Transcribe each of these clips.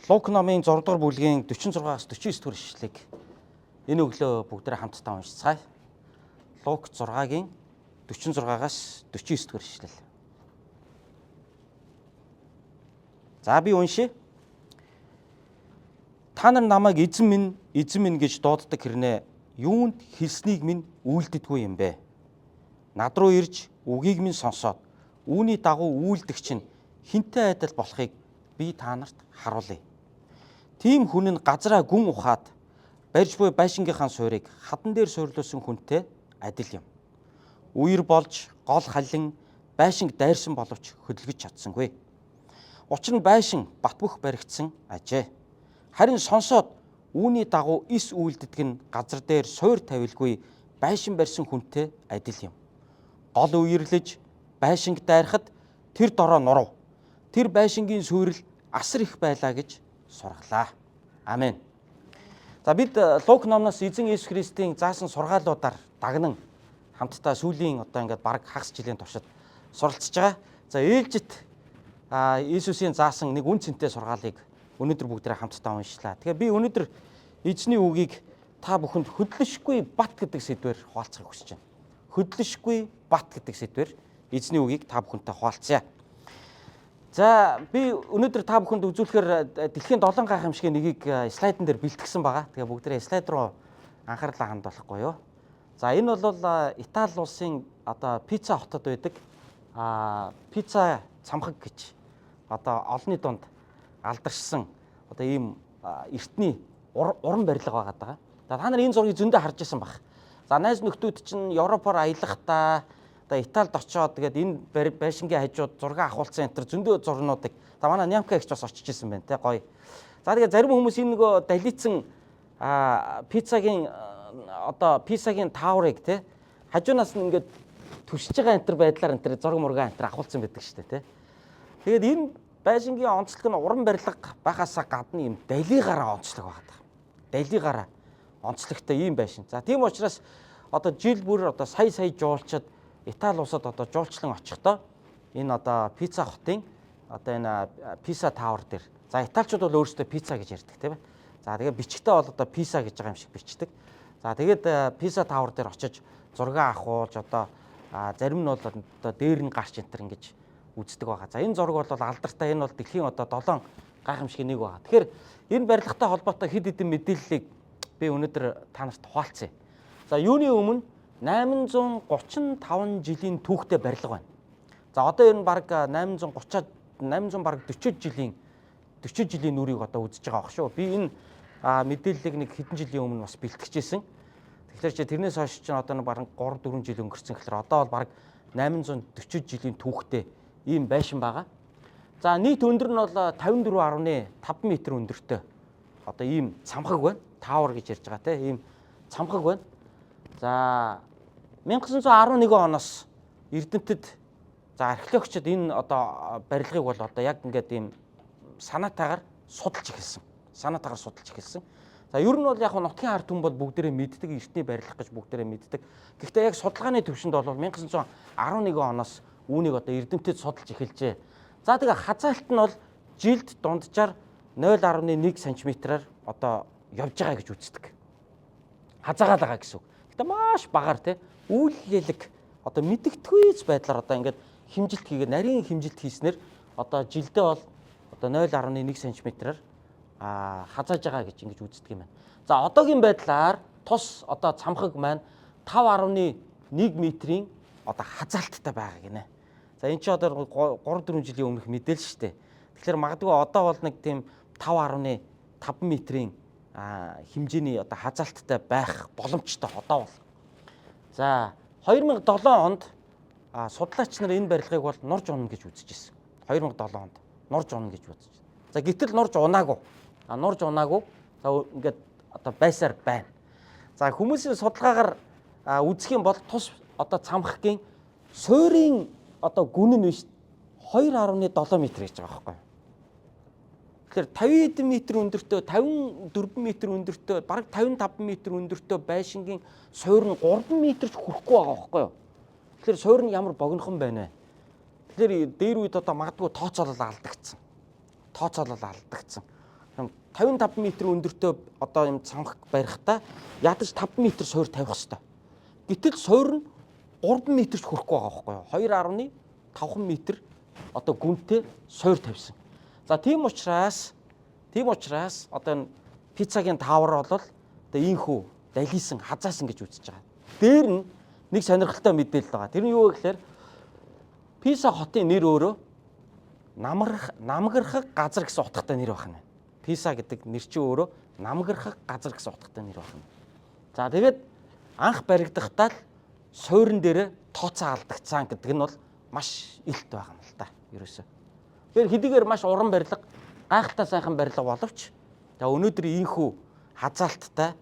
Лук номын 6 дугаар бүлгийн 46-аас 49 дугаар ишлэгийг энэ өглөө бүгдээрээ хамтдаа уншицгаая. Лук 6-гийн 46-аас 49 дугаар ишлэл. За би уншия. Та нар намайг эзэн минь гэж дууддаг хэрнээ юунд хэлснийг минь үйлддэггүй юм бэ? Над руу ирж үгийг минь сонсоод үүний дагуу үйлдэх чинь хинтээ адил болохыг би та нарт харуулъя. Тийм хүн нь газраа гүн ухаад барьж буй байшингийнхаа суурийг хадан дээр суйрлуулсан хүнтэй адил юм. Үер болж гол халин байшинг дайрсан боловч хөдөлгөж чадсангүй. Учир нь байшин бат бөх баригдсан ажээ. Харин сонсоод үүний дагуу ис үйлддэг нь газар дээр суур тавилгүй байшин барьсан хүнтэй адил юм. Гол үерлэж байшинг дайрахад тэр дороо нурав. Тэр байшингийн суурил асар их байлаа гэж сургалаа. Амен. За бид Лук номноос эзэн Есүс Христийн заасан сургаалуудаар дагнан хамтдаа сүүлийн ингээд бараг хагас жилийн туршид суралцж байгаа. За ээлжит Иесусийн заасан нэг үн цэнтэй сургаалыг өнөөдөр бүгдээрээ хамтдаа уншлаа. Тэгэхээр би өнөөдөр эзний үгийг та бүхэнд хөдлөшгүй бат гэдэг сэдвээр хуваалцахыг хүсэж байна. Хөдлөшгүй бат гэдэг сэдвээр эзний үгийг та бүхэнтэй хуваалцъя. За би өнөөдөр та бүхэнд үзүүлэхээр дэлхийн 7 гайхамшигын нэгийг слайдн дээр бэлтгэсэн байгаа. Тэгээ бүгдээрээ слайд руу анхаарлаа хандуулахгүй юу. За энэ бол Итали улсын пицца хотод байдаг пицца цамхаг гэж олонний дунд алдаршсан ийм эртний уран барилга байгаа. За та нар энэ зургийг зөндөө харж байсан баг. За найз нөхдүүд чинь Европоор аялахдаа Италид очиод тэгээд энэ байшингийн хажууд зураг авахулсан энэ зөндөө зурнуудыг манай Нямка ихч бас очиж исэн байна те гоё. За тэгээд зарим хүмүүс энэ нөгөө далицсан пиццагийн пиццагийн тааврыг те хажуунаас нь ингээд түшиж байгаа энэ байдлаар энэ зураг мургаа энэ авахулсан байдаг шүү дээ те. Тэгээд энэ байшингийн онцлог нь уран барилга байхаасаа гадна ийм далигаараа онцлог байгаа. Далигаараа онцлогтой ийм байшин. За тийм учраас жил бүр сая жуулчид Итали улсад жуулчлан очихдоо энэ пицца хотын энэ пицца таавар дээр. За италичууд бол өөрсдөө пицца гэж ярьдаг тийм ээ. За тэгээд бичгтээ бол пицца гэж байгаа юм шиг бичдэг. За тэгээд пицца таавар дээр очиж зураг авахулж зарим нь бол дээр нь гарч энтер ингэж үздэг байгаа. За энэ зураг бол алдартай, энэ бол дэлхийн 7 гайхамшигын нэг байгаа. Тэгэхээр энэ барилгатай холбоотой хэд хэдэн мэдээллийг би өнөөдөр та нарт хуваалцъя. За юуны өмнө 835 жилийн түүхтэй барилга байна. За одоо энэ баг 840 баг 40 жилийн нүрийг үзэж байгаа баг шүү. Би энэ мэдээллийг нэг хэдэн жилийн өмнө бас бэлтгэжсэн. Тэгэхээр тэрнээс хойш чинь баг 3-4 жил өнгөрсөн гэхээр одоо бол баг 840 жилийн түүхтэй ийм байшин байгаа. За нийт өндөр нь бол 54.5 м өндөртэй ийм цамхаг байна. Таавар гэж ярьж байгаа те ийм цамхаг байна. За 1911 оноос Эрдэмтэд археологчид энэ барилгыг бол яг ингээд ийм санаатаагаар судалж эхэлсэн. За ер нь бол яг нутгийн ард түмэн бол бүгдээрээ мэддэг, эртний барилга гэж бүгдээрээ мэддэг. Гэхдээ яг судалгааны төвшөнд бол 1911 оноос үүнийг Эрдэмтэд судалж эхэлжээ. За тэгээ хазаалт нь бол жилд дунджаар 0.1 см-аар явж байгаа гэж үздэг. Хазаагаал байгаа гэсэн үг. Гэтэ маш багаар те үйллэлэг мэдэгдэхүйц байдлаар ингээд хэмжилт хийгээд нарийн хэмжилт хийснээр жилдээ бол 0.1 см-аар хазааж байгаа гэж ингэж үздэг юм байна. За одоогийн байдлаар тус цамхаг маань 5.1 м-ийн хазаалттай байгаа гинэ. За энэ чи 3-4 жилийн өмнөх мэдээлэл шүү дээ. Тэгэхээр магадгүй одоо бол нэг тийм 5.5 м-ийн хэмжээний хазаалттай байх боломжтой одоо бол. За 2007 онд судлаач нар энэ барилгыг бол нурж унана гэж үзэж ирсэн. 2007 онд нурж унана гэж үзэж. За гэтэл нурж унаагүй. За ингээд байсаар байна. За хүмүүсийн судалгаагаар үзэх юм бол тус цамхгийн суурийн гүн нь биш 2.7 м гэж байгаа байхгүй юу? Тэгэхээр 50 м өндөртөө 54 м өндөртөө бараг 55 м өндөртөө байшингийн суур нь 3 м-ч хүрэхгүй байгаа байхгүй юу? Тэгэхээр суур нь ямар богинохон байна вэ? Тэгэхээр дээр үед магадгүй тооцоолол алдагдсан. 55 м өндөртөө одоо юм цамх барихтаа ядаж 5 м суур тавих хэрэгтэй. Гэтэл суур нь 3 м-ч хүрэхгүй байгаа байхгүй юу? 2.5 м одоо гүнтэй суур тавьсан. За тийм учраас одоо энэ пиццагийн таавар бол одоо ийхүү далисан хазаасан гэж үзэж байгаа. Дээр нь нэг сонирхолтой мэдээлэл байгаа. Тэр нь юу вэ гэхээр Писа хотын нэр өөрөө намгархаг газар гэсэн утгатай нэр байна. Писа гэдэг нэр чинь өөрөө намгархаг газар гэсэн утгатай нэр байна. За тэгээд анх баригдахдаа л суурин дээр тооцоо алдагцсан гэдэг нь бол маш илт байгаа юм л да. Ерөөсөө. Тэгэхээр хэдийгээр маш уран барилга, гайхалтай сайхан барилга боловч за өнөөдөр ийхүү хазаалттай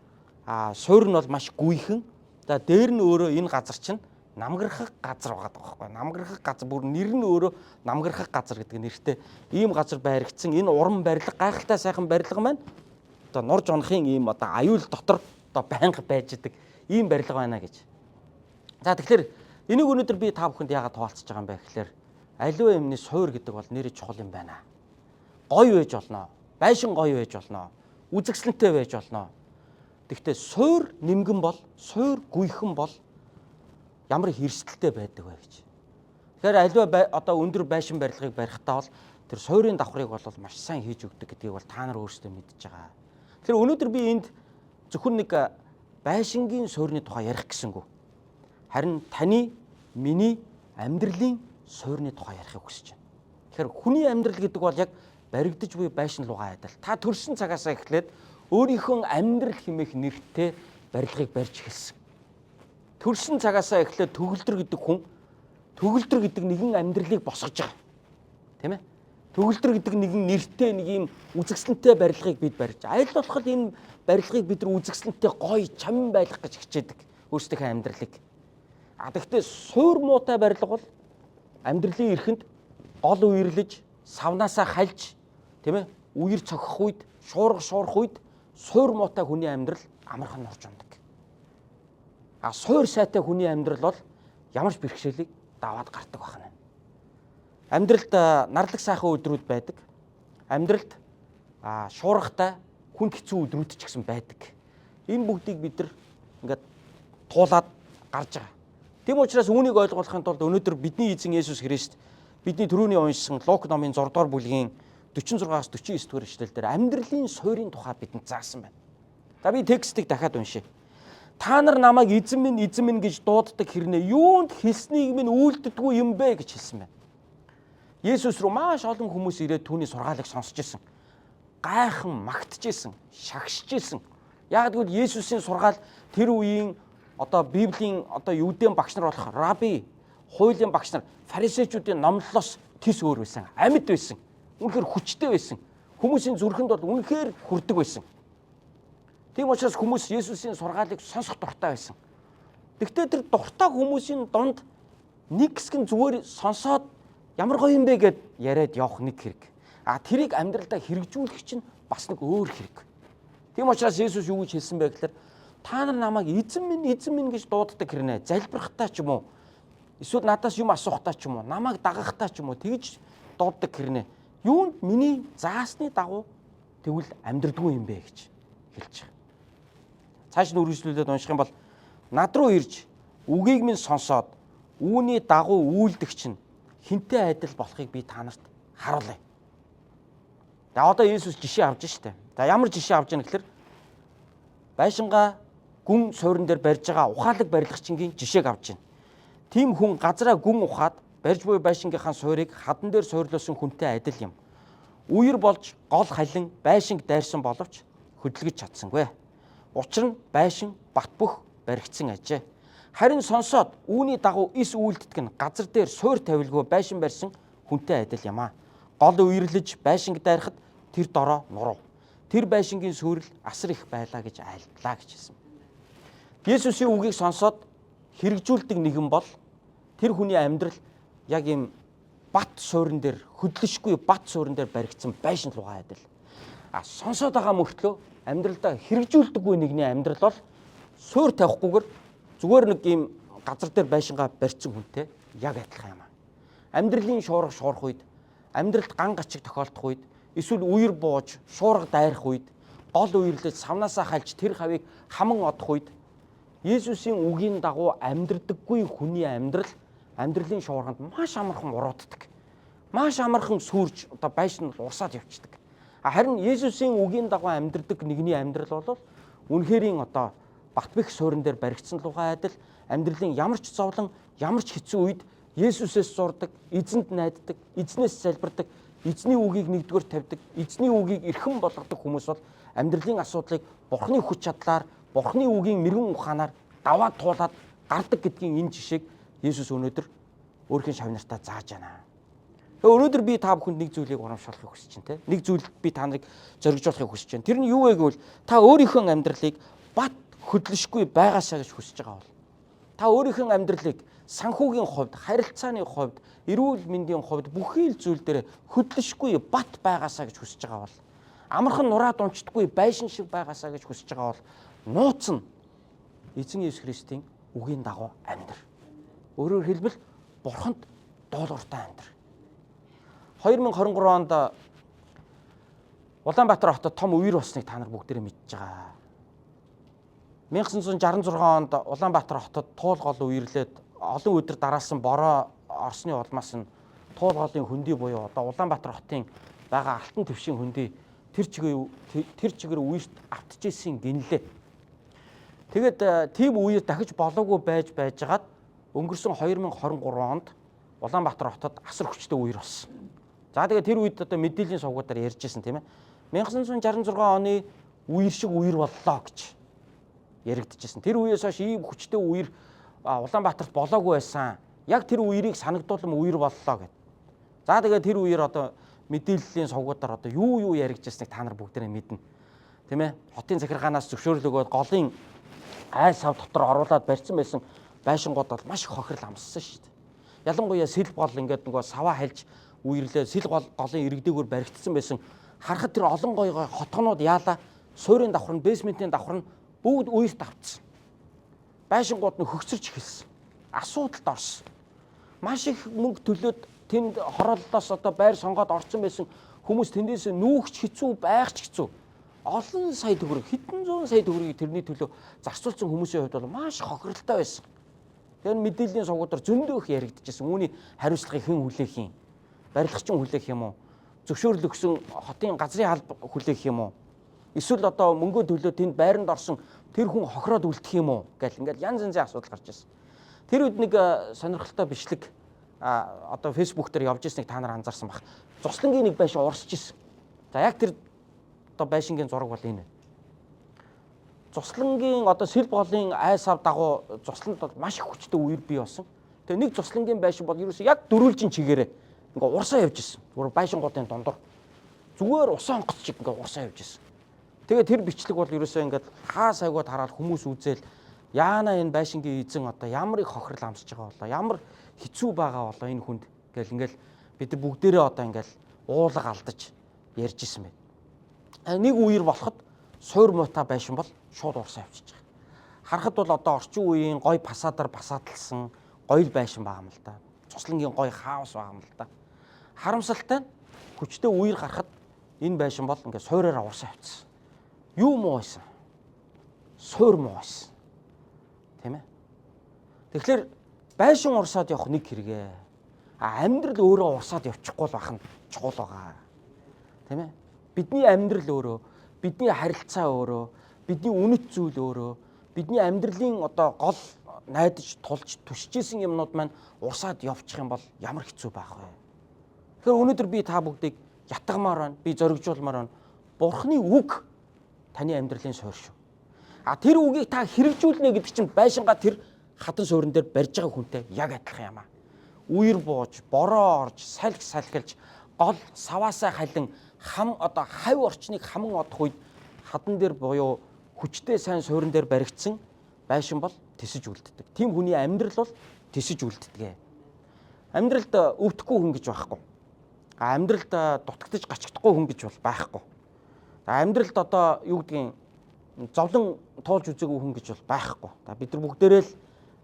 суурь нь бол маш гүйхэн. За дээр нь өөрөө энэ газар чинь намгархаг газар байгаа байхгүй. Намгархаг газар бүр нэр нь өөрөө намгархаг газар гэдэг нэртэй ийм газар баригдсан энэ уран барилга, гайхалтай сайхан барилга маань одоо норж онохын ийм одоо аюул дотор одоо байнга байж идэг ийм барилга байна гэж. За тэгэхээр энийг өнөөдөр би та бүхэнд яагаад тоолцож байгаа юм бэ гэхээр аливаа юмны суур гэдэг бол нэрээ чухал юм байна. Гоё байж болно. Байшин гоё байж болно. Үзэгсэлэнтэй байж болно. Гэхдээ суур нэмгэн бол, суур гүйхэн бол ямар хэрсэлтэй байдаг вэ гэж. Тэгэхээр аливаа одоо өндөр байшин барилгыг барихтаа бол тэр суурийн давхрыг бол маш сайн хийж өгдөг гэдгийг бол та нар өөрсдөө мэдж байгаа. Тэгэхээр өнөөдөр би энд зөвхөн нэг байшингийн суурины тухай ярих гэсэнгүү. Харин таны, миний амьдралын суурины тухай ярихыг хүсэж байна. Тэгэхээр хүний амьдрал гэдэг бол яг баригдаж буй байшин руугаа адил. Та төрсэн цагаасаа эхлээд өөрийнхөө амьдрал хэмээх нэртэй барилгыг барьж эхэлсэн. Төрсэн цагаасаа эхлээд төгөлдөр гэдэг хүн төгөлдөр гэдэг нэгэн амьдралыг босгож байгаа. Тийм ээ? Төгөлдөр гэдэг нэгэн нэртэй нэг юм үзэгсэлэнтэй барилгыг бид барьж. Аль болох энэ барилгыг бид нар үзэгсэлэнтэй гоё, чамин байлгах гэж хичээдэг. Өөрсдийнхөө амьдралыг. Гэхдээ суур муутай барилга бол амьдралын эрхэнд гол үерлэж, савнаасаа хальж, тийм ээ? Үер цогох үед, шуурх үед суур муутай хүний амьдрал амархан норж ундаг. Суур сайтай хүний амьдрал бол ямар ч бэрхшээлийг даваад гардаг байна. Амьдралд нарлаг сайхан өдрүүд байдаг. Амьдралд шуурхтай хүн хэцүү өдрүүд ч гэсэн байдаг. Энэ бүгдийг бид нар ингээд туулаад гарч байгаа. Тэм учраас үүнийг ойлгохын тулд өнөөдөр бидний эзэн Есүс Христ бидний түрүүний уншсан Лук номын 6 дугаар бүлгийн 46-аас 49 дугаар ишлэл дээр амьдралын суурийн тухай бидэнд заасан байна. За би текстийг дахиад уншъя. Та нар намайг эзэн минь гэж дууддаг хэрнээ юунд хэлснийг минь үйлддэггүй юм бэ гэж хэлсэн байна. Есүс рүү маш олон хүмүүс ирээд түүний сургаалыг сонсч ирсэн. Гайхан магтж ирсэн, шагшиж ирсэн. Яг тэгвэл Есүсийн сургаал тэр үеийн одоо Библийн одоо юудын багш нар болох раби, хуулийн багш нар, фарисеучуудын номлолоос тис өөр байсан, амьд байсан, үнэхээр хүчтэй байсан. Хүмүүсийн зүрхэнд бол үнэхээр хүрдэг байсан. Тийм учраас хүмүүс Есүсийн сургаалыг сонсох дуртай байсан. Гэхдээ тэр дуртай хүмүүсийн донд нэг хэсэг нь зүгээр сонсоод ямар гоё юм бэ гэд яриад явах нэг хэрэг. Тэрийг амьдралдаа хэрэгжүүлэх чинь бас нэг өөр хэрэг. Тийм учраас Есүс юу гэж хэлсэн бэ гэхээр та нар намайг эзэн минь гэж дууддаг хэрнээ залбирахтаа ч юм уу эсвэл надаас юм асуухтаа ч юм уу намайг дагахтаа ч юм уу тэгж дууддаг хэрнээ юунд миний заасны дагуу тэгвэл амьдрдгүй юм бэ гэж хэлж байгаа. Цааш нь үргэлжлүүлээд унших юм бол над руу ирж үгийг минь сонсоод үүний дагуу үйлдэх чинь хинтээ адил болохыг би та нарт харуулъя. За одоо Есүс жишээ авж штэ. За ямар жишээ авж яах гэхээр байшингаа гүн суурин дээр барьж байгаа ухаалаг барилгачингийн жишээг авж байна. Тим хүн газраа гүн ухаад барьж буй байшингийнхаа суурийг хадан дээр суурлуулсан хүнтэй адил юм. Үер болж гол халин байшинг дайрсан боловч хөдөлгөж чадсангүй. Учир нь байшин бат бөх баригдсан ажээ. Харин сонсоод үүний дагуу ис үйлддэг нь газар дээр суур тавилгүй байшин барьсан хүнтэй адил юм аа. Гол үерлэж байшинг дайрахад тэр дороо нурав. Тэр байшингийн сүрэл асар их байлаа гэж айлтлаа гэж хэлсэн. Есүсийн үгийг сонсоод хэрэгжүүлдэг нэгэн бол тэр хүний амьдрал яг ийм бат суурин дээр хөдлөшгүй бат суурин дээр баригдсан байшин руугаа адил. Сонсоод байгаа мөртлөө амьдралдаа хэрэгжүүлдэггүй нэгний амьдрал бол суур тавихгүйгээр зүгээр нэг ийм газар дээр байшингаа барьсан хүнтэй яг адилхан юм аа. Амьдралын шуурх үед, амьдралд ган гачиг тохиолдох үед эсвэл үер бууж, шуурга дайрах үед, гол үерлэж савнаасаа хальж тэр хавийг хаман одох үед Есүсийн үгийн дагуу амьдрдаггүй хүний амьдралын шуурганд маш амархан урууддаг. Маш амархан сүрж одоо байшин урсаад явцдаг. Харин Есүсийн үгийн дагуу амьдрдаг нэгний амьдрал бол үнэхэрийн одоо Батбэх суурин дээр баригдсан лугай адил амьдралын ямар ч зовлон, ямар ч хэцүү үед Есүсээс зурдаг, эзэнд найддаг, эзнээс залбирдаг, эзний үгийг нэгдүгээр тавьдаг, эзний үгийг эрхэм болгодог хүмүүс бол амьдралын асуудлыг Бурхны хүч чадлаар, Бурхны үгийн мэрэгэн ухаанаар даваад туулаад гардаг гэдгийн энэ жишээг Есүс өнөөдөр өөрхийн шавнартаа зааж байна. Өнөөдөр би та бүхэнд нэг зүйлийг урамшуулахыг хүсэж байна, те. Нэг зүйлд би та нарыг зоригжуулахыг хүсэж байна. Тэр нь юу вэ гэвэл та өөрийнхөө амьдралыг бат хөдлөшгүй байгаасаа гэж хүсэж байгаа бол та өөрийнхөө амьдралыг санхүүгийн хувьд, харилцааны хувьд, эрүүл мэндийн хувьд бүхий л зүйл дээр хөдлөшгүй бат байгаасаа гэж хүсэж байгаа бол амархан нураад унцдаггүй байшин шиг байгаасаа гэж хүсэж байгаа бол нууц нь эзэн Есүс Христийн үгийн дагуу амьдр. Өөрөөр хэлбэл Бурханд дуулууртай амьдр. 2023 онд Улаанбаатар хотод том үер болсныг та нар бүгдээрээ мэдж байгаа. 1966 онд Улаанбаатар хотод туул гол үерлээд олон өдөр дараалсан бороо орсны улмаас нь туул голын хөндөй буюу одоо Улаанбаатар хотын байгаа алтан твшийн хөндөй тэр чигээр үерт автчихсэн гинлээ. Тэгээд тийм үеэр дахиж болоогүй байжгаад өнгөрсөн 2023 онд Улаанбаатар хотод асар хүчтэй үер болсон. За тэгээд тэр үед одоо мэдээллийн сувгуудаар ярьжсэн тийм ээ. 1966 оны үер шиг үер боллоо гэж яригдчихсэн. Тэр үеэс хойш ийм хүчтэй үер Улаанбаатарт болоогүй байсан. Яг тэр үерийг санагдуулсан үер боллоо гэд. За тэгээд тэр үеэр одоо мэдээллийн сувгуудаар одоо юу яригдчихсныг та нар бүгдээрээ мэднэ. Тийм ээ. Хотын захиргаанаас зөвшөөрөл өгөөд голын айл сав дотор оруулаад барьсан байсан байшингууд бол маш их хохирол амссан шүү дээ. Ялангуяа сэл гол ингээд нөгөө саваа хальж үерлээ сэл голын иргэдээгүүр баригдсан байсан. Харахад тэр олон гой хотгонууд яалаа суурийн давхар нь бейсментийн давхар нь бүгд үерт автсан. Байшингууд нь хөгцөрч эхэлсэн. Асуудалд орсон. Маш их мөнгө төлөөд тэнд хорооллоос одоо байр сонгоод орсон байсан хүмүүс тэндээс нүүгч хэцүү байхч хэцүү. Олон сая төгрөг, хэдэн зуун сая төгрөгийг тэрний төлөө зарцуулсан хүмүүсийн хувьд бол маш хохиролтой байсан. Тэр мэдээллийн сувгуудаар зөндөөх яригдчихсэн. Үүний хариуцлагыг хэн хүлээх юм? Барилгачин хүлээх юм уу? Зөвшөөрөл өгсөн хотын газрын алба хүлээх юм уу? Эсвэл одоо мөнгө төлөө тэнд байранд орсон тэр хүн хохироод үлдэх юм уу гэл ингээд янз янзын асуудал гарч ирсэн. Тэр үед нэг сонирхолтой бичлэг одоо фэйсбүүк дээр явж ирснийг та нар анзаарсан баг. Зуслангийн нэг байшин урсж ирсэн. За яг тэр одоо байшингийн зураг бол энэ. Зуслангийн одоо сэлб голын ай сав дагуу Зусланд бол маш их хүчтэй үер бий болсон. Тэгээ нэг Зуслангийн байшин бол ерөөсөө яг дөрвөлжин чигээрээ ингээ урсаа явж ирсэн. Зүгээр байшингуудын дундуур зүгээр усаа онгоц чиг ингээ урсаа явж ирсэн. Тэгээ тэр бичлэг бол ерөөсөө ингээд хаа сайгууд хараад хүмүүс үзэл яана энэ байшингийн эзэн одоо ямар их хохирол амсаж байгаа болоо ямар хэцүү байгаа болоо энэ хүнд гэл ингээл бид нар бүгдээрээ одоо ингээл уулга алдаж ярьж исэн байна. Нэг үер болоход суур муутай байшин бол шууд урсаа явчихж байгаа. Харахад бол одоо орчин үеийн гой фасадаар басааталсан гоё байшин байгаа юм л да. Цуслангийн гой хаус байгаа юм л да. Харамсалтай нь хүчтэй үер гарахад энэ байшин бол ингээд суураараа урсаа явчихсан. Юу муу байсан? Суур муу байсан. Тийм ээ. Тэгэхээр байшин урсаад явах нэг хэрэгээ. Амьдрал өөрөө урсаад явчихгүй л бахан чухал байгаа. Тийм ээ. Бидний амьдрал өөрөө, бидний харилцаа өөрөө, бидний үнэт зүйл өөрөө, бидний амьдралын одоо гол найдаж тулж түшижсэн юмнууд маань урсаад явчих юм бол ямар хэцүү байх вэ? Тэгэхээр өнөөдөр би та бүгдийг ятгамаар байна, би зоригжуулмаар байна. Бурхны үг таны амьдралын суурь шүү. Тэр үгийг та хэрэгжүүлнэ гэдэг чинь байшингаа тэр хатан суурин дээр барьж байгаа хүнтэй яг адилхан юм аа. Үер бууж, бороо орж, салхилж, гол саваасаа халин хам одоо хавь орчныг хаман одох үед хадан дээр буюу хүчтэй сайн суурин дээр баригдсан байшин бол тесэж үлддэг. Тийм хүний амьдрал бол тесэж үлддэг. Амьдралд өвдөхгүй хүн гэж байхгүй. Амьдралд дутагдж гачигдахгүй хүн гэж бол байхгүй. Амьдралд одоо юу гэдгийг зовлон туулж үзээгүй хүн гэж бол байхгүй. Бид нар бүгдээрээ л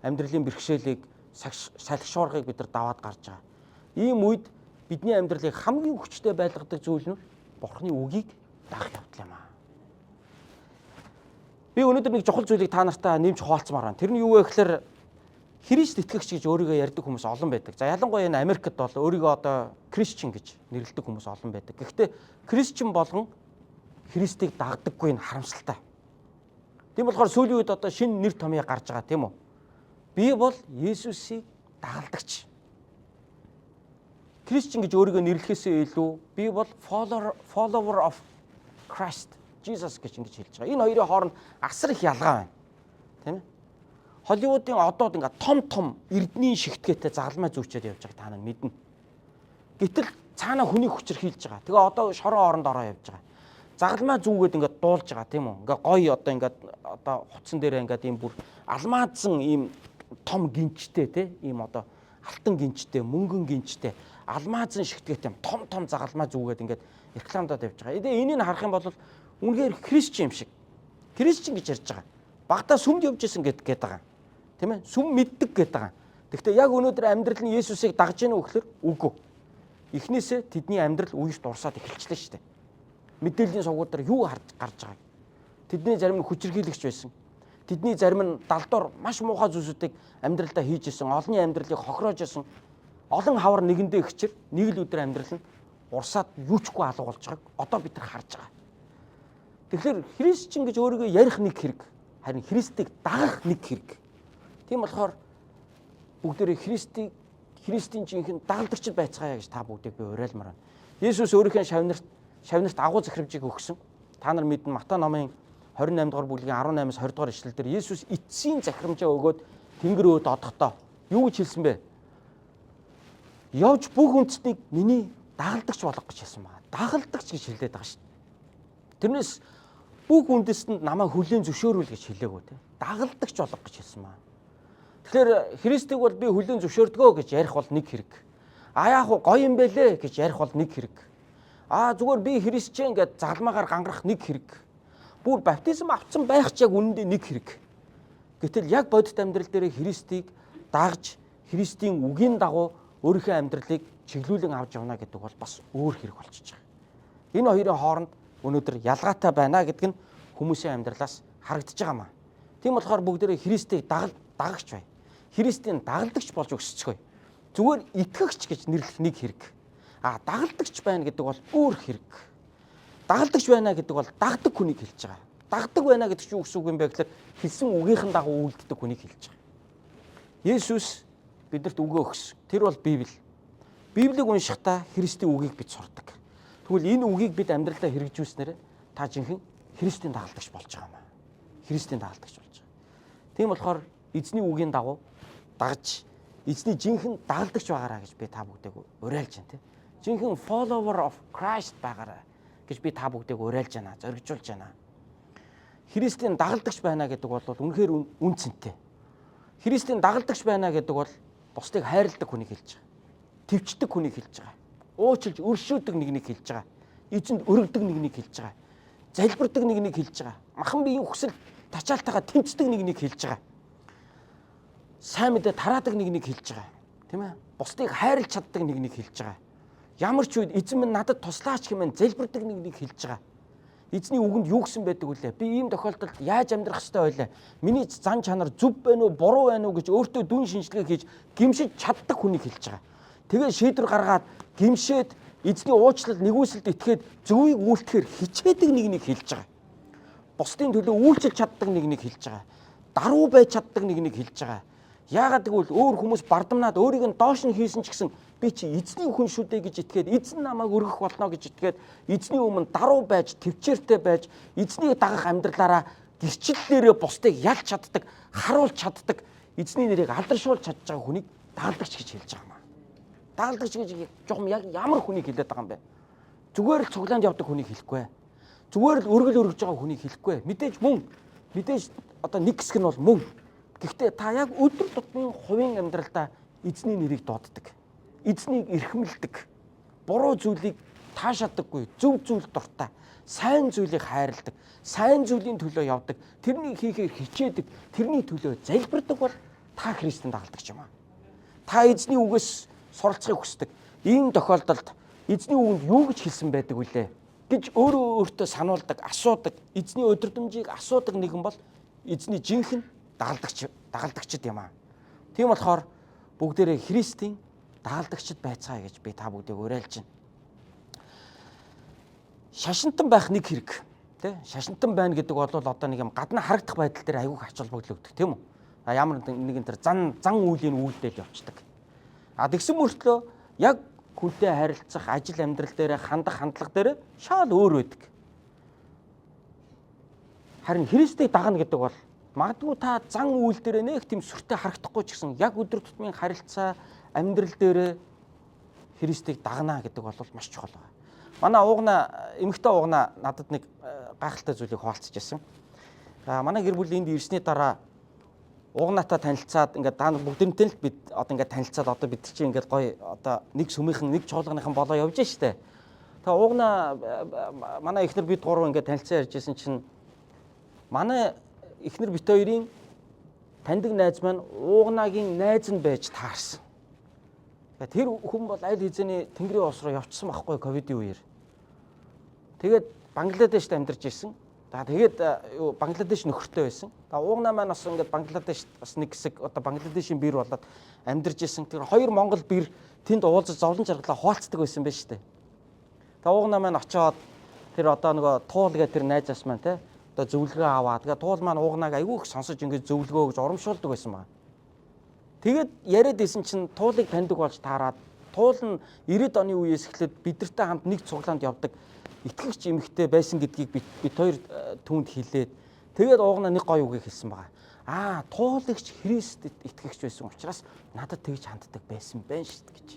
амьдралын бэрхшээлийг салхишуургыг бид нар даваад гарч байгаа. Ийм үед бидний амьдралыг хамгийн хүчтэй байлгадаг зүйл нь Бурхны үгийг дагах явдал юм аа. Би өнөөдөр нэг чухал зүйлийг та нартай нэмж хуваалцмаар байна. Тэр нь юу вэ гэхээр Христ итгэгч гэж өөрийгөө ярьдаг хүмүүс олон байдаг. За ялангуяа энэ Америкт бол өөрийгөө одоо Christian гэж нэрлэдэг хүмүүс олон байдаг. Гэхдээ Christian болгон Христийг дагдаггүй нь харамсалтай. Тийм болохоор сүүлийн үед одоо шинэ нэр томьёо гарч байгаа тийм үү? Би бол Есүсийг дагалдагч. Christian гэж өөрийгөө нэрлэхээсээ илүү би бол follower of Christ, Jesus гэж ингэж хэлж байгаа. Энэ хоёрын хооронд асар их ялгаа байна. Тийм ээ? Холливуудын одоод ингээд том эрдний шигтгээтэй загалмай зүүчээд явж байгаа та нар мэднэ. Гэтэл цаана хүний хүчээр хийлж байгаа. Тэгээ одоо шорон оронд ороо явж байгаа. Загалмай зүүгээд ингээд дуулж байгаа тийм үү? Ингээд гоё одоо хуцсан дээрээ ингээд ийм бүр алмаадсан ийм том гинчтэй тийм ийм одоо алтан гинчтэй, мөнгөн гинчтэй, алмаадсан шигтгээтэй том загалмай зүүгээд ингээд рекламадад явж байгаа. Энийг харах юм бол үнэхээр Christian юм шиг. Christian гэж ярьж байгаа. Багтаа сүмд явж исэн гэдэг байгаа. Тийм ээ? Сүм мэддэг гэдэг байгаа. Гэхдээ яг өнөөдөр амьдрал нь Есүсийг дагж гэнэ үү гэхээр үгүй. Эхнээсээ тэдний амьдрал үеж дурсаад эхэлчихлээ шүү дээ. Мэдээллийн сувгууд дээр юу гарч байгааг. Тэдний зарим нь хүчирхийлэгч байсан. Тэдний зарим нь далдуур маш муухай зүйлсүүдийг амьдралдаа хийж исэн, олонний амьдралыг хохироож исэн. Олон хавар нэгэндээ ихчээр нэг л өдөр амьдрал нь урсаад юучгүй алга болж байгааг одоо бид нар харж байгаа. Тэгэхээр Христчин гэж өөрийгөө ярих нэг хэрэг, харин Христийг дагах нэг хэрэг. Тийм болохоор бүгдээрээ Христийн жинхэнэ дагалдагчд байцгаая гэж та бүгдийг би уриалмаар байна. Есүс өөрийнхөө шавнарт агуу захирамжийг өгсөн. Та нар мэднэ Матай номын 28 дугаар бүлгийн 18-аас 20 дугаар ишлэлдэр Есүс эцсийн захирамжаа өгөөд тэнгэр өөд одохдоо юу гэж хэлсэн бэ? Явж бүх үндэстнийг миний дагалдагч болгох гэж хэлсэн байна. Дагалдагч гэж хэлээд байгаа шүү дээ. Тэрнээс бүх үндэстэнд намайг хүлээн зөвшөөрүүл гэж хэлээгөө те. Дагалдагч болгох гэж хэлсэн байна. Тэгэхээр Христийг бол би хүлээн зөвшөөрдгөө гэж ярих бол нэг хэрэг. Яах вэ гоё юм бэлээ гэж ярих бол нэг хэрэг. Зүгээр би Христчэн гэж залмаагаар гангарах нэг хэрэг. Бүр баптизм авсан байх ч яг үнэндээ нэг хэрэг. Гэтэл яг бодит амьдрал дээр Христийг дагж Христийн үгийн дагуу өөрийнхөө амьдралыг чиглүүлэн авч явна гэдэг бол бас өөр хэрэг болчихж байгаа. Энэ хоёрын хооронд өнөөдөр ялгаатай байна гэдэг нь хүмүүсийн амьдралаас харагдаж байгаамаа. Тийм болохоор бүгдээрээ Христийг дагагч бай. Христийн дагалдагч болж өсцгөөе. Зүгээр итгэгч гэж нэрлэх нэг хэрэг. Дагалдагч байна гэдэг бол өөр хэрэг. Дагалдагч байна гэдэг бол дагдаг хүнийг хэлж байгаа. Дагдаг байна гэдэг чинь юу гэсэн үг юм бэ гэхээр хэлсэн үгийнхэн дагуу үйлддэг хүнийг хэлж байгаа. Есүс биднэрт үгөө өгсөн. Тэр бол Библи. Библийг уншихдаа Христийн үгийг бид сурдаг. Тэгвэл энэ үгийг бид амьдралдаа хэрэгжүүлснээр та жинхэнэ Христийн дагалдагч болж байгаа юм. Христийн дагалдагч болж байгаа. Тийм болохоор эзний үгийн дагуу дагж эзний жинхэнэ дагалдагч байгаараа гэж би та бүгдийг уриалж байна тийм. Жинхэнэ follower of Christ байгаараа гэж би та бүгдийг уриалж байна, зоригжуулж байна. Христийн дагалдагч байна гэдэг бол үнэхээр үнцэнтэй. Христийн дагалдагч байна гэдэг бол бусдыг хайрладаг хүнийг хэлж байгаа. Твчдэг хүнийг хэлж байгаа. Уучлж өршөөдөг нэгнийг хэлж байгаа. Эзэнд өргөдөг нэгнийг хэлж байгаа. Залбирдаг нэгнийг хэлж байгаа. Махан биеийн хүсэл тачаалтайгаа тэмцдэг нэгнийг хэлж байгаа. Сайн мэдээ тараадаг нэгнийг хэлж байгаа. Тийм ээ? Бусдыг хайрлж чаддаг нэгнийг хэлж байгаа. Ямар ч үед эзэн минь надад туслаач хэмээн залбирдаг нэгнийг хэлж байгаа. Эзний үгэнд юу гэсэн байдаг вүлээ? Би ийм тохиолдолд яаж амьдрах ёстой байлаа? Миний зан чанар зөв байна уу, буруу байна уу гэж өөртөө дүн шинжилгээ хийж гимшиж чаддаг хүнийг хэлж байгаа. Тэгээ шийдвэр гаргаад гимшээд эзний уучлал нэгүсэлд итгээд зөвийг үйлдэхээр хичээдэг нэгнийг хэлж байгаа. Бусдын төлөө үйлчилж чаддаг нэгнийг хэлж байгаа. Даруй байж чаддаг нэгнийг хэлж байгаа. Яагаад гэвэл өөр хүмүүс бардамнаад өөрийг нь доош нь хийсэн ч гэсэн би чи эзний хүн шүү дээ гэж итгээд эзэн намайг өргөх болно гэж итгээд эзний өмнө даруй байж, төвчээртэй байж, эзнийг дагах амьдралаараа гэрчлэлээрээ бусдыг ялж чаддаг, харуулж чаддаг, эзний нэрийг алдаршуулж чадж байгаа хүнийг дагалдагч гэж хэлж байгаа юм. Дагалдагч гэж жоохон яг ямар хүнийг хэлээд байгаа юм бэ? Зүгээр л цуглаанд явдаг хүнийг хэлэхгүй. Зүгээр л өргөл өргөж байгаа хүнийг хэлэхгүй. Мэдээж одоо нэг хэсэг нь бол мөн. Гэхдээ та яг өдөр тутмын хувийн амьдралдаа эзний нэрийг дууддаг. Эзнийг эрхэмлдэг. Буруу зүйлийг таашаадаггүй, зөв зүйл дуртай, сайн зүйлийг хайрладаг, сайн зүйлийн төлөө явдаг, тэрнийг хийхээр хичээдэг, тэрний төлөө залбирдаг бол та Христийн дагалдагч юм аа. Та эзний үгээс суралцахыг хүсдэг. Ийм тохиолдолд эзний үгэнд юу гэж хэлсэн байдаг вүлээ? гэж өөрөө өөртөө сануулдаг, асуудаг, эзний өдөрдмжийг асуудаг нэгэн бол эзний жинхэнэ дагалдагчд юм аа. Тийм болохоор бүгдээрээ Христийн дагалдагчд байцгаая гэж би та бүгдийг уриалж байна. Шашинтан байх нэг хэрэг, тий? Шашинтан байна гэдэг бол одоо нэг юм гадна харагдах байдал дээр аягүй ач холбогдол өгдөг, тийм үү? Ямар нэгэн тэр зан үйлийн үйлдэл явцдаг. Тэгсэн мөртлөө яг хүнтэй харилцах, ажил амьдрал дээр хандах хандлага дээр шал өөр байдаг. Харин Христийг дагна гэдэг бол магадгүй та зан үйл дээр нэг тийм сүртэй харагдахгүй ч гэсэн яг өдөр тутмын харилцаа амьдрал дээр Христийг дагна гэдэг бол маш чухал байна. Манай эмэгтэй уугна надад нэг гайхалтай зүйлийг хуваалцаж байсан. Манай гэр бүл энд ирсний дараа уугнаатай танилцаад ингээд даа бүгдэнтэй л бид одоо ингээд танилцаад одоо бид чинь ингээд гоё одоо нэг сүмийнхэн нэг чуулганыхан болоо явж штэ. Тэгээ уугнаа манай эхнэр бид гурав ингээд танилцсан ярьж байсан чинь манай эхнэр бит хоёрын таньдаг найз маань уугнаагийн найз нь байж таарсан. Тэгээ тэр хүн бол аль хэзээний Тэнгэрийн улс руу явчихсан байхгүй ковидын үеэр. Тэгээд Бангладешд амьдарч ирсэн. Тэгээд Бангладеш нөхөртэй байсан. Уугнаа маань бас ингээд Бангладеш бас нэг хэсэг одоо Бангладешийн бэр болоод амьдарч ирсэн. Тэр хоёр монгол бэр тэнд уулзаж зовлон жаргалаа хуваалцдаг байсан байж тээ. Уугнаа маань очиод тэр одоо нөгөө туул гэх тэр найзаас маань те одоо зөвлөгөө аваад тэгээ туул маань уугнааг айгүй их сонсож ингээд зөвлөгөө гэж урамшуулдаг байсан байна. Тэгээд яриад исэн чинь туулыг таньдаг болж таарад туул нь 90-ад оны үеэс эхлээд бидэртэй хамт нэг цуглаанд явдаг итгэгч эмэгтэй байсан гэдгийг бид хоёр түүнд хэлээд тэгээд уугнаа нэг гоё үгийг хэлсэн байгаа. Туулагч Христэд итгэгч байсан учраас надад тэгж ханддаг байсан байна шүү дээ гэж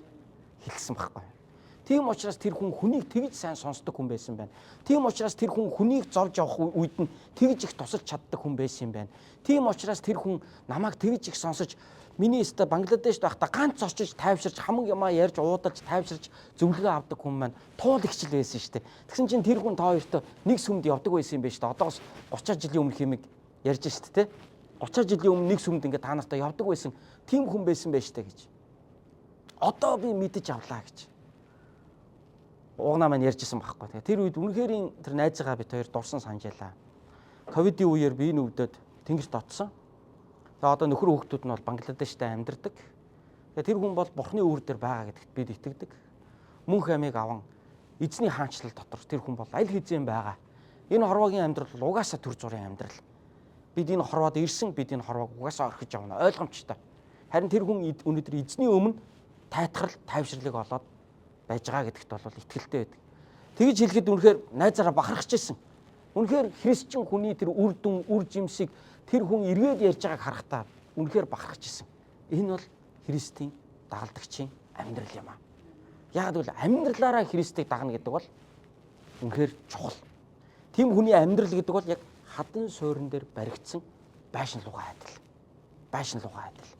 хэлсэн байхгүй. Тийм учраас тэр хүн хүнийг тэгж сайн сонсдог хүн байсан байна. Тийм учраас тэр хүн хүнийг зовж явах үед нь тэгж их тусалж чаддаг хүн байсан юм байна. Тийм учраас тэр хүн намайг тэгж их сонсож миний өстө Бангладешд байхдаа ганц очиж тайвширч хамаг юмаа ярьж уудалж тайвширч зөвлөгөө авдаг хүн маань туулагч л байсан шүү дээ. Тэгсэн чинь тэр хүн та хоёртой нэг сүмд явдаг байсан юм байна шүү дээ. Одоос 30 жилийн өмнөх юмыг ярьж шүү дээ. 30 жилийн өмнө нэг сүмд ингээд та нартай явдаг байсан. Тийм хүн байсан байж таа гэж. Одоо би мэдэж авлаа гэж. Уугнаа маань ярьжсэн байхгүй. Тэр үед үнэхээр тэр найзгаа бид хоёр дурсан санджаалаа. Ковидын үеэр би нүвдөд тэнгэрт оцсон. Тэгээ одоо нөхөр хүүхдүүд нь бол Бангладештэй амьдардаг. Тэгээ тэр хүн бол Бурхны үүр дээр байгаа гэдэгт бид итгэдэг. Мөнх амийг аван эзний хаанчлал дотор тэр хүн бол аль хэзээ байгаа. Энэ хорвоогийн амьдрал бол угаасаа төр зургийн амьдрал. Бид энэ хорвоод ирсэн, бид энэ хорвоог угаасаа орхиж явна. Ойлгомжтой. Харин тэр хүн өнөөдөр эзний өмнө тайтгарл, тайвширлыг олоод байж байгаа гэдэгт бол итгэлтэй байдаг. Тэгж хэлэхэд үнэхээр найзаараа бахархаж ирсэн. Үнэхээр христчин хүний тэр үр дүн, үр жимсийг тэр хүн эргээд ярьж байгааг харахтаа үнэхээр бахархаж ирсэн. Энэ бол Христийн дагалдагчийн амьдрал юм аа. Яг л амьдралаараа Христийг дагна гэдэг бол үнэхээр чухал. Тим хүний амьдрал гэдэг бол яг хадан суурин дээр баригдсан байшин лугаа адил. Байшин лугаа адил.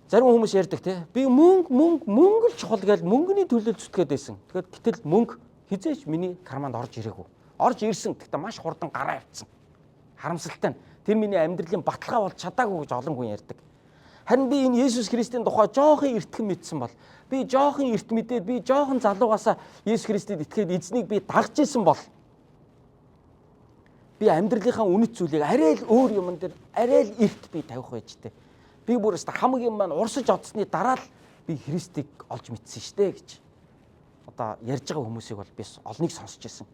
Зарим хүмүүс ярьдаг те би мөнгө л чухал гэж мөнгөний төлөө зүтгээд байсан. Тэгэхээр гэтэл мөнгө хизээч миний карманд орж ирээгүй. Орж ирсэн гэхдээ маш хурдан гараа явцсан. Харамсалтай нь тэр миний амьдралын баталгаа болж чадаагүй гэж олон хүн ярьдаг. Харин би энэ Есүс Христийн тухай жоохон эртхэн мэдсэн бол би жоохон эрт мэдээд би жоохон залуугаасаа Есүс Христэд итгээд эзнийг би дагж исэн бол би амьдралынхаа үнэт зүйлийг арай л өөр юмн дээр арай л эрт би тавих байж тээ. Би бүр өстө хамаг юм маань урсаж одсны дараа л би Христийг олж мэдсэн штэ гэж одоо ярьж байгаа хүмүүсийг бол би олныг сонсч байсан.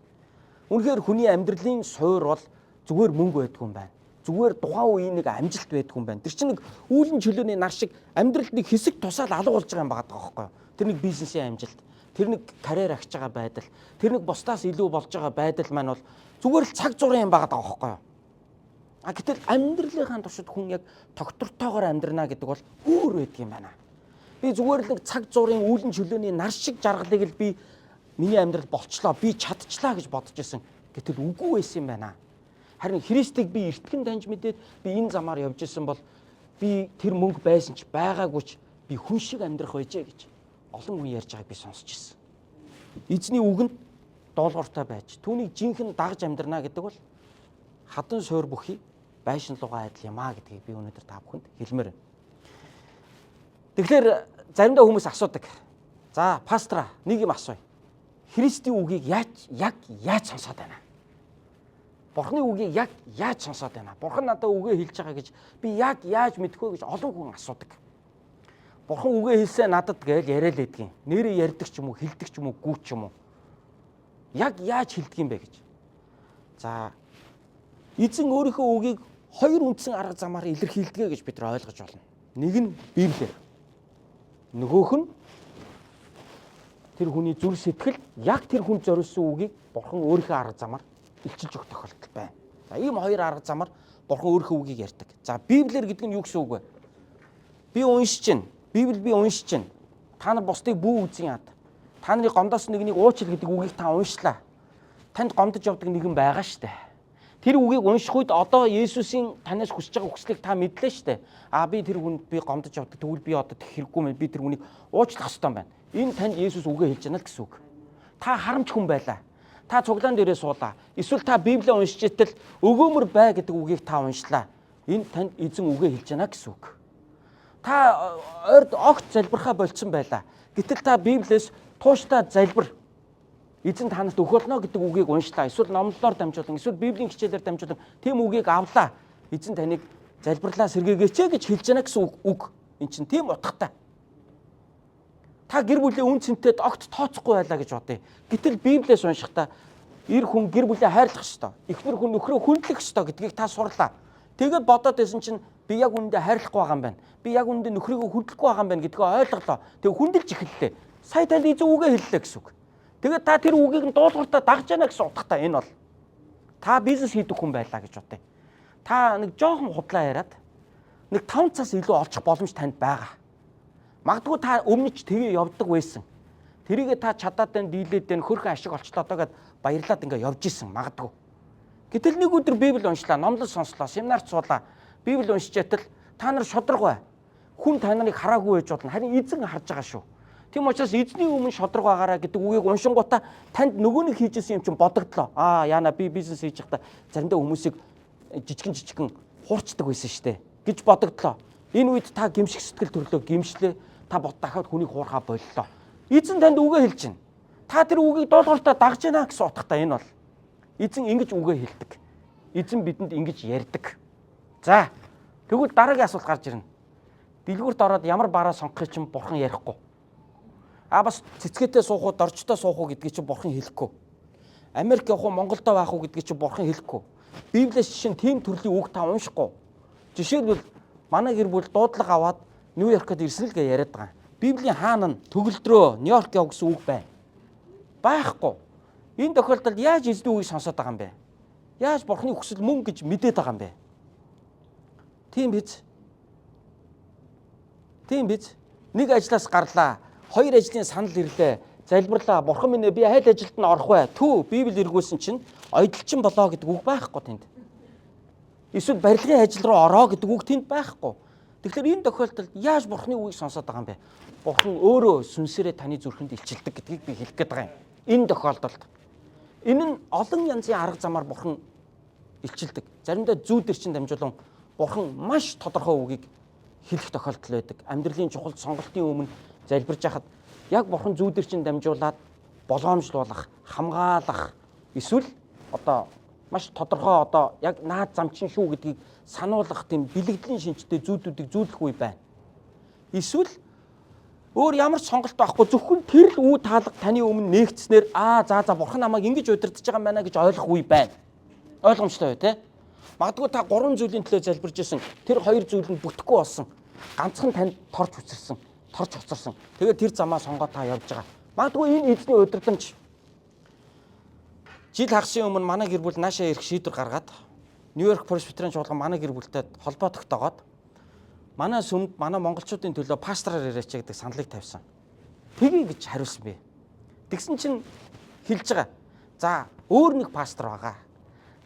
Үнэхээр хүний амьдралын суур бол зүгээр мөнгө байдгүй юм байна. Зүгээр тухайн үеийн нэг амжилт байдгүй юм байна. Тэр чинь нэг үүлэн чөлөөний нар шиг амьдралд нэг хэсэг тусаал алга болж байгаа юм байгаа байхгүй юу? Тэр нэг бизнесийн амжилт, тэр нэг карьер агч байгаа байдал, тэр нэг бусдаас илүү болж байгаа байдал маань бол зүгээр л цаг зургийн юм байгаа байхгүй юу? Гэтэл амьдралынхаа туршид хүн яг тогтвортойгоор амьдрна гэдэг бол өөр байдаг юм байна. Би зүгээр л нэг цаг зургийн үүлэн чөлөөний нар шиг жаргалыг л би миний амьдрал болчлоо, би чадчихлаа гэж бодож байсан. Гэтэл үгүй байсан юм байна. Харин Христийг би эртхэн таньж мэдээд би энэ замаар явж исэн бол би тэр мөнгө байсан ч байгаагүй ч би хүн шиг амьдрах байжээ гэж олон хүн ярьж байгааг би сонсч ирсэн. Эзний үгэнд доолгортой байж түүнийг жинхэнэ дагж амьдрна гэдэг бол хадан суур бүхий байшин лугаа адил юм аа гэдгийг би өнөөдөр та бүхэнд хэлмээр байна. Тэгэхээр заримдаа хүмүүс асуудаг. За пастраа нэг юм асууя. Христийн үгийг яаж сонсоод байна? Бурхны үгийг яаж сонсоод байна? Бурхан надад үгээ хэлж байгаа гэж би яаж мэдэх вэ гэж олон хүн асуудаг. Бурхан үгээ хэлсэн надад гэж яриад байдгийн. Нэрээ ярьдаг ч юм уу, хэлдэг ч юм уу, гүүч ч юм уу. Яаж хэлдэг юм бэ гэж. За эзэн өөрийнхөө үгийг хоёр үндсэн арга замаар илэрхийлдэг гэж бид нар ойлгож байна. Нэг нь Библиэр. Нөгөөх нь тэр хүний зүрх сэтгэл тэр хүн зориулсан үгийг Бурхан өөрийнхөө арга замаар илчилж өгөх тохиолдол байна. За ийм хоёр арга замаар Бурхан өөрийнхөө үгийг ярьдаг. За Библиэр гэдэг нь юу гэсэн үг вэ? Би уншиж чинь, Библийг би уншиж чинь. Та нар бусдыг бүү үзэн яад. Та нарын гомдоос нэгнийг уучил гэдэг үгийг та уншлаа. Танд гомдож явдаг нэгэн байгаа штэ. Тэр үгийг унших үед одоо Есүсийн танаас хүсэж байгаа хүслийг та мэдлээ штэ. Би тэр хүнд би гомдож явдаг. Тэгвэл би одоо тэг хэрэггүй мэн. Би тэр хүнийг уучлах ёстой юм байна. Энэ танд Есүс үгээ хэлж байна л гэсэн үг. Та харамч хүн байлаа. Та цуглаан дээрээ суулаа. Эсвэл та Библийг уншиж итэл өгөөмөр бай гэдэг үгийг та уншлаа. Энэ танд эзэн үгээ хэлж байна гэсэн үг. Та ойрд огт залбирхаа болцсон байлаа. Гэтэл та Библиэс тууштай залбир. Эзэн танарт өгөх болно гэдэг үгийг уншлаа. Эсвэл номлолоор дамжуулан, эсвэл Библийн хичээлээр дамжуулан тийм үгийг авлаа. Эзэн таныг залбирлаа сэргээгээч гэж хэлж байна гэсэн үг. Энд чинь тийм утгатай. Та гэр бүлийн үн цэнтэд огт тооцохгүй байлаа гэж бодъё. Гэтэл Библиэс уншихдаа эр хүн гэр бүлээ хайрлах ёстой. Эхнэр хүн нөхрөө хүндлэх ёстой гэдгийг та сурлаа. Тэгээд бодоод байсан чинь би яг үнэндээ хайрлахгүй байгаа юм байна. Би яг үнэндээ нөхрийгөө хүндлэхгүй байгаа юм байна гэдгээ ойлголоо. Тэгээд хүндэлж эхэллээ. Сая танд эзэн үгээ хэллээ гэсэн үг. Тэгээд та тэр үгийг нь дуулууртаа дагж яана гэсэн утгатай энэ бол. Та бизнес хийдэг хүн байлаа гэж бодъё. Та нэг жоохон худлаа яриад нэг 5 цаас илүү олчих боломж танд байгаа. Магадгүй та өмнө ч тэгээ явдаг байсан. Тэрийгээ та чадаад байна, дийлээд байна, хөрхөн ашиг олчлоо гэдэг баярлаад ингээ явж исэн магадгүй. Гэтэл нэг өдөр Библи уншлаа, номлол сонслоо, семинарт суулаа. Библи уншиж ятал та нар шодрог бай. Хүн та нарыг хараагүй байж болно. Харин эзэн харж байгаа шүү. Тийм учраас эзний өмнө шодрог байгаараа гэдэг үгийг уншингуудаа танд нөгөө нэг хийжсэн юм чинь бодогдлоо. Яана би бизнес хийж байхдаа заримдаа хүмүүсийг жижигэн хуурчдаг байсан штэ гэж бодогдлоо. Энэ үед та гимших сэтгэл төрлөө гимшлээ. Та бот дахиад хүнийг хуурхаа боллоо. Эзэн танд үгээ хэлж байна. Та тэр үгийг дуулууртаа дагж байна гэсэн утгатай энэ бол. Эзэн ингэж үгээ хэлдэг. Эзэн бидэнд ингэж ярьдаг. За тэгвэл дараагийн асуулт гарч ирнэ. Дэлгүүрт ороод ямар бараа сонгохыг чинь бурхан ярихгүй. Бас цэцгээтэй суух уу, дорчтой суух уу гэдгийг чинь бурхан хэлэхгүй. Америк явах уу, Монголдо байх уу гэдгийг чинь бурхан хэлэхгүй. Библиэс чинь тийм төрлийн үг та уншихгүй. Жишээлбэл манай гэр бүл дуудлага аваад Нью-Йоркод ирсэн л гэж яриад байгаа. Библийн хаана нь төгөлдрөө Нью-Йорк яв гэсэн үг байна. Байхгүй. Энэ тохиолдолд яаж эзний үгийг сонсоод байгаа юм бэ? Яаж бурхны хүсэл мөн гэж мэдээд байгаа юм бэ? Тийм биз? Нэг ажлаас гарлаа. 2 ажлын санал ирлээ. Залбирлаа. Бурхан минь би аль ажилд нь орох вэ? Библи эргүүлсэн чинь ойдлчин болоо гэдэг үг байхгүй тэнд. Эсвэл барилгын ажил руу ороо гэдэг үг тэнд байхгүй. Тэгэхээр энэ тохиолдолд яаж бурхны үгийг сонсоод байгаа юм бэ? Бурхан өөрөө сүнсээрээ таны зүрхэнд илчилдэг гэдгийг би хэлэх гээд байгаа юм. Энэ тохиолдолд энэ нь олон янзын арга замаар бурхан илчилдэг. Заримдаа зүүдэр чинь дамжуулан бурхан маш тодорхой үгийг хэлэх тохиолдол байдаг. Амьдралын чухал сонголтын өмнө залбирж байхад яг бурхан зүүдэр чинь дамжуулаад болгоомжлуулах, хамгаалах эсвэл маш тодорхой яг наад зам чинь шүү гэдгийг сануулгах тийм бэлэгдлийн шинжтэй зүүдүүдийг зүүлэх үе байна. Эсвэл өөр ямар ч сонголт байхгүй зөвхөн тэр л үе таалга таны өмнө нээгдснээр бурхан намайг ингэж удирдах байгаа юм байна гэж ойлгох үе байна. Ойлгомжтой бай тээ. Магадгүй та 3 зүйлийн төлөө залбирж исэн. Тэр 2 зүйл нь бүтэхгүй болсон. Ганцхан танд торч уцарсан. Тэгээд тэр замаа сонгоод та явж байгаа. Магадгүй энэ эзний удирдамж. Жил хагасын өмнө манай гэр бүл наашаа ирэх шийдвэр гаргаад Нью-Йорк Presbyterian чуулган манай гэр бүлтэй холбоо тогтоогоод манай сүмд манай монголчуудын төлөө пастораар ирээч гэдэг саналыг тавьсан. Тэгье гэж хариулсан бэ. Тэгсэн чинь хэлж байгаа. За өөр нэг пастор байгаа.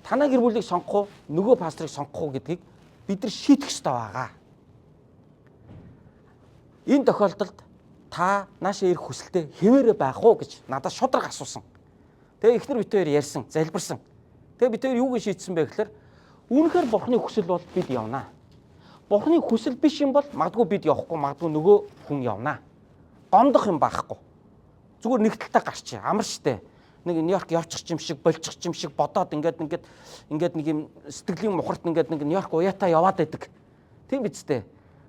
Танаа гэр бүлийг сонгох уу, нөгөө пасторыг сонгох уу гэдгийг бид нар шийдэх ёстой байгаа. Энэ тохиолдолд та наашаа ирэх хүсэлтэй хэвээрээ байх уу гэж надад шудраг асуусан. Тэгээ эхнэр бид хоёр ярьсан, залбирсан. Тэгээ бид хоёр юу гэж шийдсэн бэ гэхээр үүнхээр бурхны хүсэл бол бид явнаа. Бурхны хүсэл биш юм бол магадгүй бид явахгүй, магадгүй нөгөө хүн явнаа. Гомдох юм байхгүй. зүгээр нэг талтай гарчээ. Амар штэ. Нэг Нью-Йорк явчих юм шиг, болчих юм шиг бодоод ингээд нэг юм сэтгэлийн мухарт ингээд нэг Нью-Йорк уяатаа яваад байдаг. Тийм биз дээ.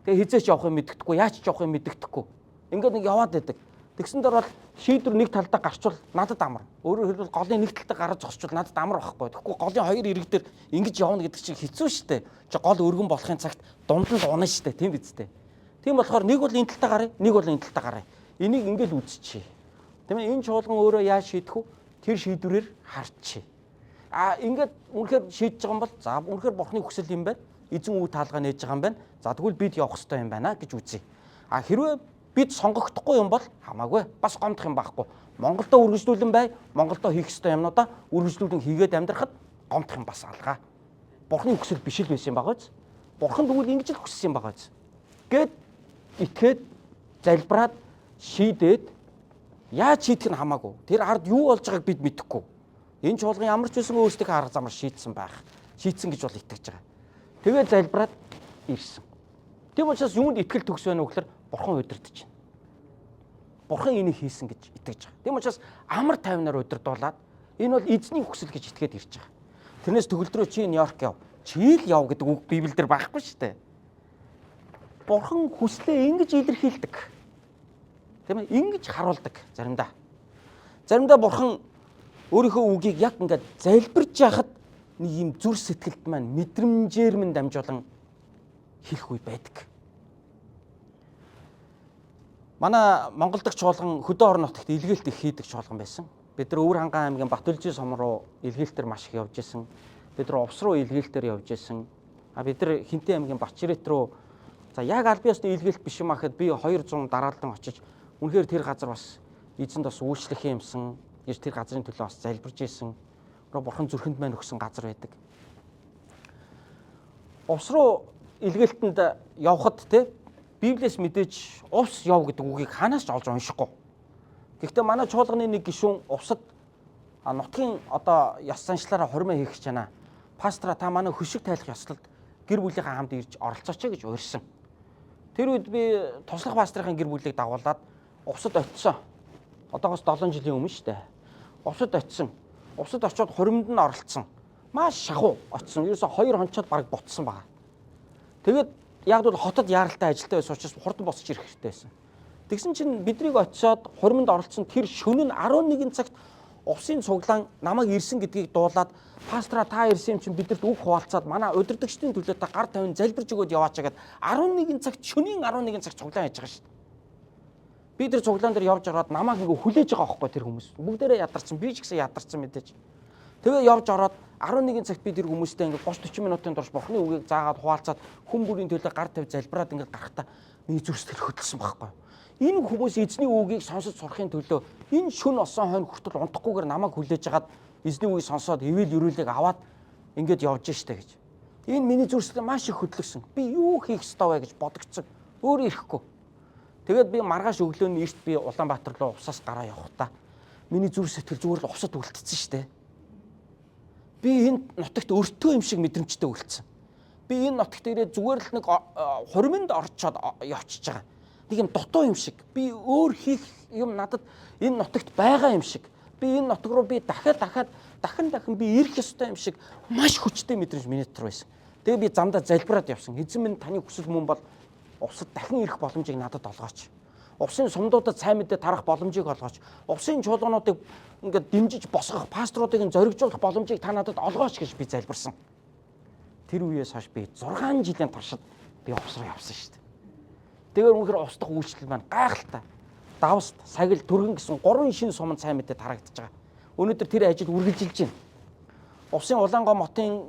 Тэгээ хизээч явах юм мэддэхгүй, яаж ч явах юм мэддэхгүй. Ингээд нэг яваад байдаг. Тэгсэн дээр бол шийдвэр нэг талдаа гарчвал надад амар. Өөрөөр хэлбэл голын нэг талдаа гараад зогсчвал надад амар байхгүй. Тэгэхгүй голын хоёр ирэг дээр ингэж явна гэдэг чинь хэцүү штэ. Чи гол өргөн болохын цагт дунд нь унаа штэ. Тийм биз дээ. Тийм болохоор нэг бол энэ талдаа гараа, нэг бол энэ талдаа гараа. Энийг ингээд үзчихье. Тийм ээ, энэ чуулган өөрөө яаж шийдэх вэ? Тэр шийдвэрээр харчих. Ингээд үнэхээр шийдэж байгаа юм бол за үнэхээр бурхны хүсэл юм байна. Эзэн үе таалгаа нээж байгаа юм байна. За тэгвэл бид явах хэрэгтэй юм байна гэж үзье. Хэрвээ бид сонгогдохгүй юм бол хамаагүй бас гомдох юм байхгүй. Монголдо үргэлжлүүлэн бай, Монголдо хийх ёстой юмнуудаа үргэлжлүүлэн хийгээд амьдрахад гомдох юм бас алгаа. Бурхны хүсэл биш л байсан юм байгаа биз. Бурхан тэгвэл ингэж л хүссэн юм байгаа биз. Гэт итгээд залбираад шийдээд яаж шийдэх нь хамаагүй. Тэр ард юу болж байгааг бид мэдэхгүй. Энэ чуулган ямар ч байсан өөрсдийнхөө арга замаар шийдсэн байх. Шийдсэн гэж бол итгэж байгаа. Тэгээд залбираад ирсэн. Тийм учраас юунд итгэл төгс байна вэ гэхээр бурхан удирдах чинь. Бурхан энийг хийсэн гэж итгэж байгаа. Тийм учраас амар тайвнаар удирдуулаад энэ бол эзний хүсэл гэж итгээд ирж байгаа. Тэрнээс төгөлдрөө чи Нью-Йорк яв. Чи л яв гэдэг үг Библиэлд байхгүй шүү дээ. Бурхан хүслээ ингэж илэрхийлдэг. Тийм ээ? Ингэж харуулдаг заримдаа. Заримдаа бурхан өөрийнхөө үгийг яг ингээд залбирж яхад нэг юм зүр сэтгэлд маань мэдрэмжээр минь дамжуулан хэлэх үе байдаг. Манай Монгол дахь чуулган Хөдөө орон нутагт илгээлт их хийдэг чуулган байсан. Бид нар Өвөр ханган аймгийн Батүлжийн сум руу илгээлтээр маш их явж исэн. Бид нар Увс руу илгээлтээр явж исэн. Бид нар Хинтээ аймгийн Бачирет руу за яг аль биесны илгээлт биш юм ахад би 200 дараалан очиж үнэхээр тэр газар бас эзэнд бас үйлчлэх юмсан. Тэр газрын төлөө бас залбирж исэн. Бурхан зүрхэнд маань өгсөн газар байдаг. Увс руу илгээлтэнд явхад те Библиэс мэдээж увс яв гэдэг үгийг ханаас ч олж уншихгүй. Гэхдээ манай чуулганы нэг гишүүн увсад нутгийн одоо ёс заншлаараа хормоо хийх гэж байна. Пастора та манай хөшиг тайлах ёслолд гэр бүлийнхээ хамт ирж оролцооч гэж урьсан. Тэр үед би туслах пастрын гэр бүлийг дагуулад увсад очисон. Одоогоос 7 жилийн өмнө шүү дээ. Увсад очисон. Увсад очиод хуримд нь оролцсон. Маш шахуу очисон. Ерөөсө 2 хонцоод бараг ботсон байгаа. Тэгээд яг бол хотод яаралтай ажилтай байсан учраас хурдан босч ирэх хэрэгтэй байсан. Тэгсэн чинь биднийг очиод хуримд оролцсон тэр шөнө нь 11 цагт увсын цуглаан намайг ирсэн гэдгийг дуулаад пастора та ирсэн юм чинь бидэрт үг хуваалцаад манай удирдагчдын төлөө та гар тавин залбирж өгөөд яваач гэдэг 11 цагт шөнийн 11 цаг цуглаан хийж байгаа шүү дээ. Би тэр цуглаан дээр явж ороод намайг ингээ хүлээж байгаа байхгүй тэр хүмүүс. Бүгдээрээ ядарсан, би ч гэсэн ядарсан мэдээж. Тэгээ явж ороод 11 цагт би тэр хүмүүстэй ингээ 30-40 минутын турш бурхны үгийг заагаад хуваалцаад хүн бүрийн төлөө гар тавь залбираад ингээ гарахтаа миний зүрх сэтгэл хөдлсөн байхгүй. Энэ хүмүүс эзний үгийг сонсож сурахын төлөө энэ шөнө осон хойно хүртэл унтахгүйгээр намайг хүлээж агаад эзний үгийг сонсоод ивэл өрөөлийг аваад ингээд явж штэ гэж. Энэ миний зүрх сэтгэл маш их хөдлөсөн. Би юу хийх ёстой вэ гэж бодогцсон. Өөрөө ирэхгүй. Тэгээд би маргааш өглөөний эрт би Улаанбаатар руу усаас гараа явахдаа миний зүрх сэтгэл зүгээр л усад үлдсэн штэ. Би энэ нутагт өртөө юм шиг мэдрэмжтэй үлдсэн. Би энэ нутагт ирээд зүгээр л нэг хуримд орчоод явчихж байгаа. Нэг юм дутуу юм шиг. Би өөр хийх юм надад энэ нутагт байгаа юм шиг. Би энэ нутаг руу би дахин би ирэх ёстой юм шиг маш хүчтэй мэдрэмж миний дотор байсан. Тэгээ би замдаа залбираад явсан. Эзэн минь таны хүсэл мөн бол увсад дахин ирэх боломжийг надад олгооч. Увсын сумдуудад сайн мэдээ тарах боломжийг олгооч. Увсын чуулгануудыг ингээд дэмжиж босгох, пасторуудыг зоригжуулах боломжийг та надад олгооч гэж би залбирсан. Тэр үеэс хойш би 6 жилийн туршид би увс руу явсан шүү дээ. Тэгээд үнэхээр устдах үйлчлэл маань гайхалтай. Давст, сагил, түргэн гэсэн 3 шинэ суманд сайн мэдээ тарагдж байгаа. Өнөөдөр тэр ажил үргэлжилж байна. Увсын Улаангой мотын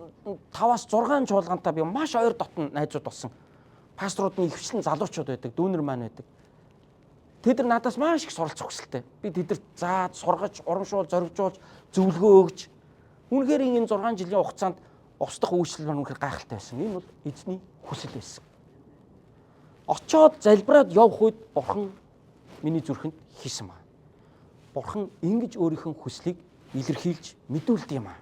5-аас 6 чуулгантай би маш ойр дотн найзууд болсон. Пасторуудын ихвчлэн залуучууд байдаг, дүүнер маань байдаг. Тэд нар надаас маш их суралцах хүсэлтэй. Би тэдэрт заад, сургаж, урамшуул, зоригжуулж, зөвлөгөө өгж. Үнэхээр энэ 6 жилийн хугацаанд устдах үйлчлэл маань үнэхээр гайхалтай байсан. Энэ бол эзний хүсэл байсан. Очоод залбираад явх үед бурхан миний зүрхэнд хийсэн ба. Бурхан ингэж өөрийнхөө хүслийг илэрхийлж мэдүүлдэг юм аа.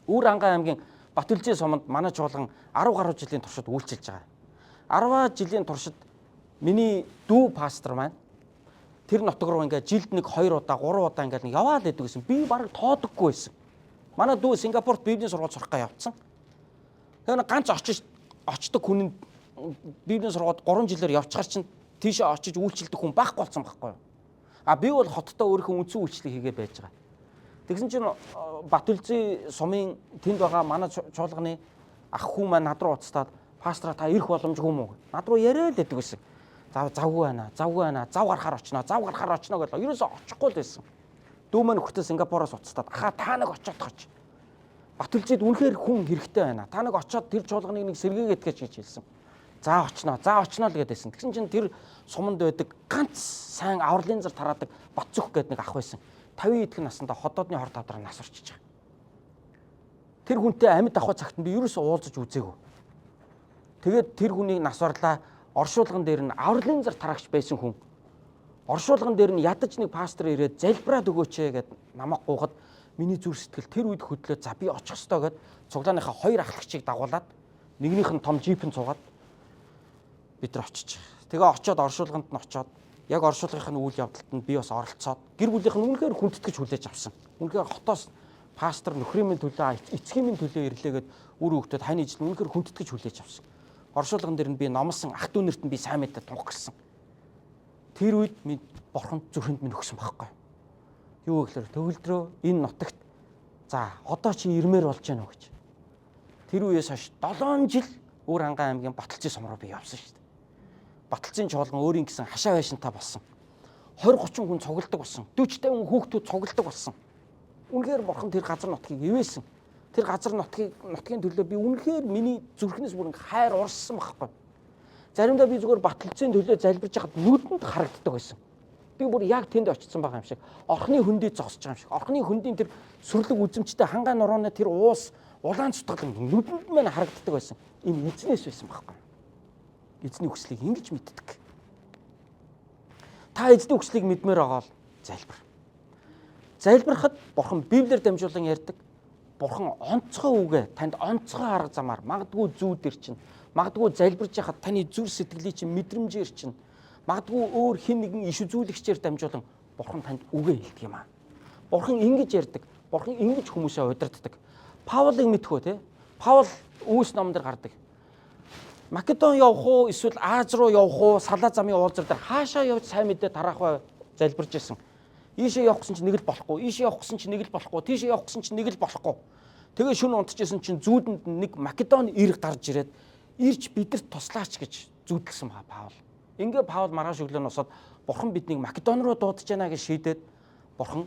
Өвөр ханган аймгийн Батүлжийн суманд манай чуулган 10 гаруй жилийн туршид үйлчилж байгаа. 10 жилийн туршид миний дүү пастор маань тэр нутаг руу ингээд жилд нэг 2 удаа 3 удаа ингээд нэг яваад байдаг гэсэн. Би бараг тоодоггүй байсан. Манай дүү Сингапурт Библийн сургууль сурах гэж явцсан. Тэгээ нэг ганц очдог хүн Библийн сургуульд 3 жилээр явчихар чинь тийшээ очиж үйлчлдэг хүн байхгүй болсон байхгүй юу? А би бол хоттой өөрийнхөө үндсэн үйлчлэг хийгээд байж байгаа. Тэгсэн чинь Батүлзий сумын тэнд байгаа манай чуулганы ах хүү маань над руу уцтаад пастора та ирэх боломжгүй мүү? Над руу яриа л байдаг гэсэн. Завгүй байна. Зав гарахаар очно гэж. Ерөөсөө очихгүй л байсан. Дүү маань хөтөл Сингапуроос уцтаад ахаа та нэг очиод хоч. Батүлзийд үнэхээр хүн хэрэгтэй байна. Та нэг очиод тэр чуулганыг нэг сэргээгээд гэж хэлсэн. За очно л гэдээсэн. Тэгсэн чинь тэр суманд байдаг ганц сайн авралын зар тараадаг Батцөх гэдэг нэг ах байсан. 50 идэх наснда ходоодны хор тавдраа нас орчиж байгаа. Тэр хүнтэй амьд авах цагт би ерөөсөө уулзаж үзээгүй. Тэгээд тэр хүнийг нас орлаа. Оршуулган дээр нь авралын зар тараагч байсан хүн. Оршуулган дээр нь ядаж нэг пастор ирээд залбираад өгөөч гэд намайг гуйхад миний зүр сэтгэл тэр үед хөдлөө за би очих ёстой гэд цуглааныхаа 2 ахлагчийг дагуулад нэгнийх нь том жипэнд цугаад бид нар очиж. Тэгээ очиод оршуулганд нь очиод яг оршуулгын үйл явдалд нь би бас оролцоод гэр бүлийнх нь үнэхээр хүндэтгэж хүлээж авсан. Үнэхээр хотоос пастор нөхрийн минь төлөө эцгийн минь төлөө ирлээгээд үр хөвгтөд хань ижил үнэхээр хүндэтгэж хүлээж авсан. Оршуулган дээр нь би номлосон ах дүү нарт нь би сайн мэдээ тунх гисэн. Тэр үед минь бурхан зүрхэнд минь өгсөн байхгүй. Юу гэхээр төгөлдрөө энэ нутагт за одоо чи ирмээр болж байна уу гэж. Тэр үеэс хойш 7 жил Өөр Хангай аймгийн Баталцын сум руу би явсан шүү дээ. Баталцын чуулган өөрийн гэсэн хашаа байшинтай болсон. 20-30 хүн цугладаг болсон. 40-50 хүүхдүүд цугладаг болсон. Үнэхээр бурхан тэр газар нутгийг ивээсэн. Тэр газар нутгийн төлөө би үнэхээр миний зүрхнээс бүр хайр урссан байхгүй. Заримдаа би зүгээр Баталцын төлөө залбирж байхад нүдэнд харагддаг байсан. Би бүр яг тэнд очсон байгаа юм шиг. Орхны хөндий зогсож байгаа юм шиг. Орхны хөндийн тэр сүрлэг үзэмжтэй Хангай нурууны тэр уус улаан цутгалан нүдэнд мань харагддаг байсан. Энэ эзнээс байсан байхгүй. Эзний хүслийг ингэж мэддэг. Та эзний хүслийг мэдмээр байгаа бол залбир. Залбирахад бурхан Библиэр дамжуулан ярьдаг. Бурхан онцгой үгээ танд онцгой арга замаар магадгүй зүүдэр чинь, магадгүй залбирж яхад таны зүр сэтгэлийн чинь мэдрэмжээр чинь, магадгүй өөр хэн нэгэн иш үзүүлэгчээр дамжуулан бурхан танд үгээ хэлдэг юм аа. Бурхан ингэж ярьдаг. Бурхан ингэж хүмүүсээ удирддаг. Паулыг мэдхүү те. Паул Үүс номдэр гардаг. Македон явах уу эсвэл Аз руу явах уу салаа замын уулзар дээр хаашаа явж сайн мэдээ тараах бай залбирж исэн. Ийшээ явах гэсэн чинь нэг л болохгүй. Ийшээ явах гэсэн чинь нэг л болохгүй. Тийшээ явах гэсэн чинь нэг л болохгүй. Тэгээ шөнө унтчихсэн чинь зүүдэнд нэг Македон ирэх гарч ирээд ирж бидэрт туслаач гэж зүүдэлсэн ба Паул. Ингээ Паул маргааш өглөө нь усаад бурхан биднийг Македон руу дуудаж байна гэж шийдээд бурхан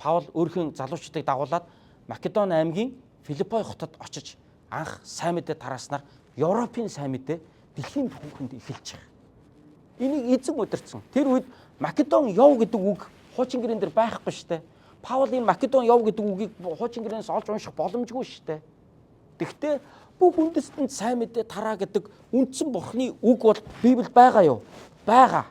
Паул өөрхийн залуучдыг дагуулад Македон аймгийн Филиппой хотод очиж анх сайн мэдээ тарааснаар Европын сайн мэдээ дэлхийн түүхэнд эхэлж байгаа. Энийг эзэн удирдсан. Тэр үед Македон яв гэдэг үг хуучин гэрэн дээр байхгүй штэ. Паул энэ Македон яв гэдэг үгийг хуучин гэрэнээс олж унших боломжгүй штэ. Тэгвэл бүх үндэстэнд сайн мэдээ тараа гэдэг үндсэн бурхны үг бол Библиэд байгаа юу? Байгаа.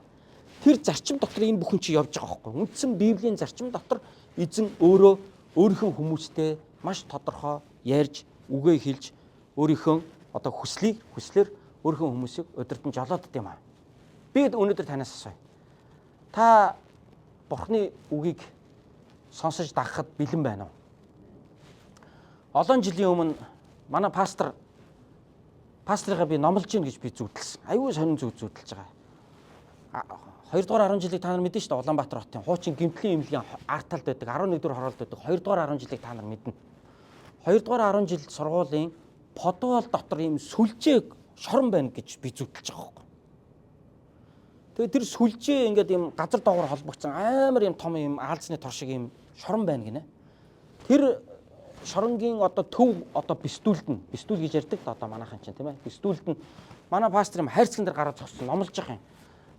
Тэр зарчим дотор энэ бүхэн чи явж байгаа байхгүй. Үндсэн Библийн зарчим дотор эзэн өөрөө өөрийнхөө хүмүүстэй маш тодорхой ярьж үгээ хэлж өөрийнхөө одоо хүслээр өөрийнхөө хүмүүсийг удирдан жолоодд юм аа. Би өнөөдөр танаас асууя. Та бурхны үгийг сонсож дагахад бэлэн байна уу? Олон жилийн өмнө манай пасторыгаа би номлож гин гэж би зүүдэлсэн. Аюу сонин зүүдэлж байгаа. 2 дугаар 10 жилийг та нар мэднэ шүү дээ. Улаанбаатар хотын хуучин гэмтлийн эмнэлгийн арт талд байдаг 11 дугаар хороолт байдаг. 2 дугаар 10 жилийг та нар мэднэ. 2 дугаар 10 жил сургуулийн подвал дотор ийм сүлжээ шорон байна гэж би зүүдэлж байгаа байхгүй. Тэгээ тэр сүлжээ ингээд ийм газар доогоор холбогдсон амар ийм том ийм аалзны тор шиг ийм шорон байна гинэ. Тэр шоронгийн одоо төв одоо бистүүлд гэж ярьдаг одоо манайхан чинь тийм ээ. Бистүүлд нь манай пастор юм хайрцаган дээр гараад зогссон номлож байгаа юм.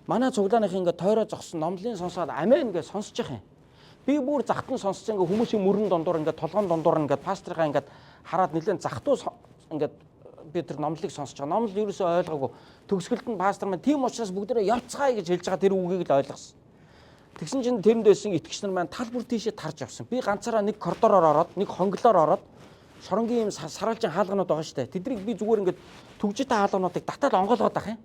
Манай цуглааных ингээд тойроо зогссон номлын сонсоод амен гэж сонсож байгаа юм. Би бүр захтан сонсож ингээд хүмүүсийн мөрөн дондор ингээд толгоон дондор ингээд пастрыгаа ингээд хараад нэлээд захтуу ингээд би тэр номлыг сонсож байгаа. Номл ерөөсөө ойлгоогүй. Төгсгөлд нь пастор маань тийм учраас бүгдээрээ явцгаая гэж хэлж байгаа тэр үгийг л ойлгосон. Тэгсэн чинь тэрэнд байсан итгэгч нар маань тал бүр тийшээ тарж явсан. Би ганцаараа нэг коридороор ороод, нэг хонглоор ороод шоронгийн юм сараалжин хаалганууд байгаа штэ. Тэднийг би зүгээр ингээд төгжтэй хаалгануудыг татаад онгоолгоод ах юм.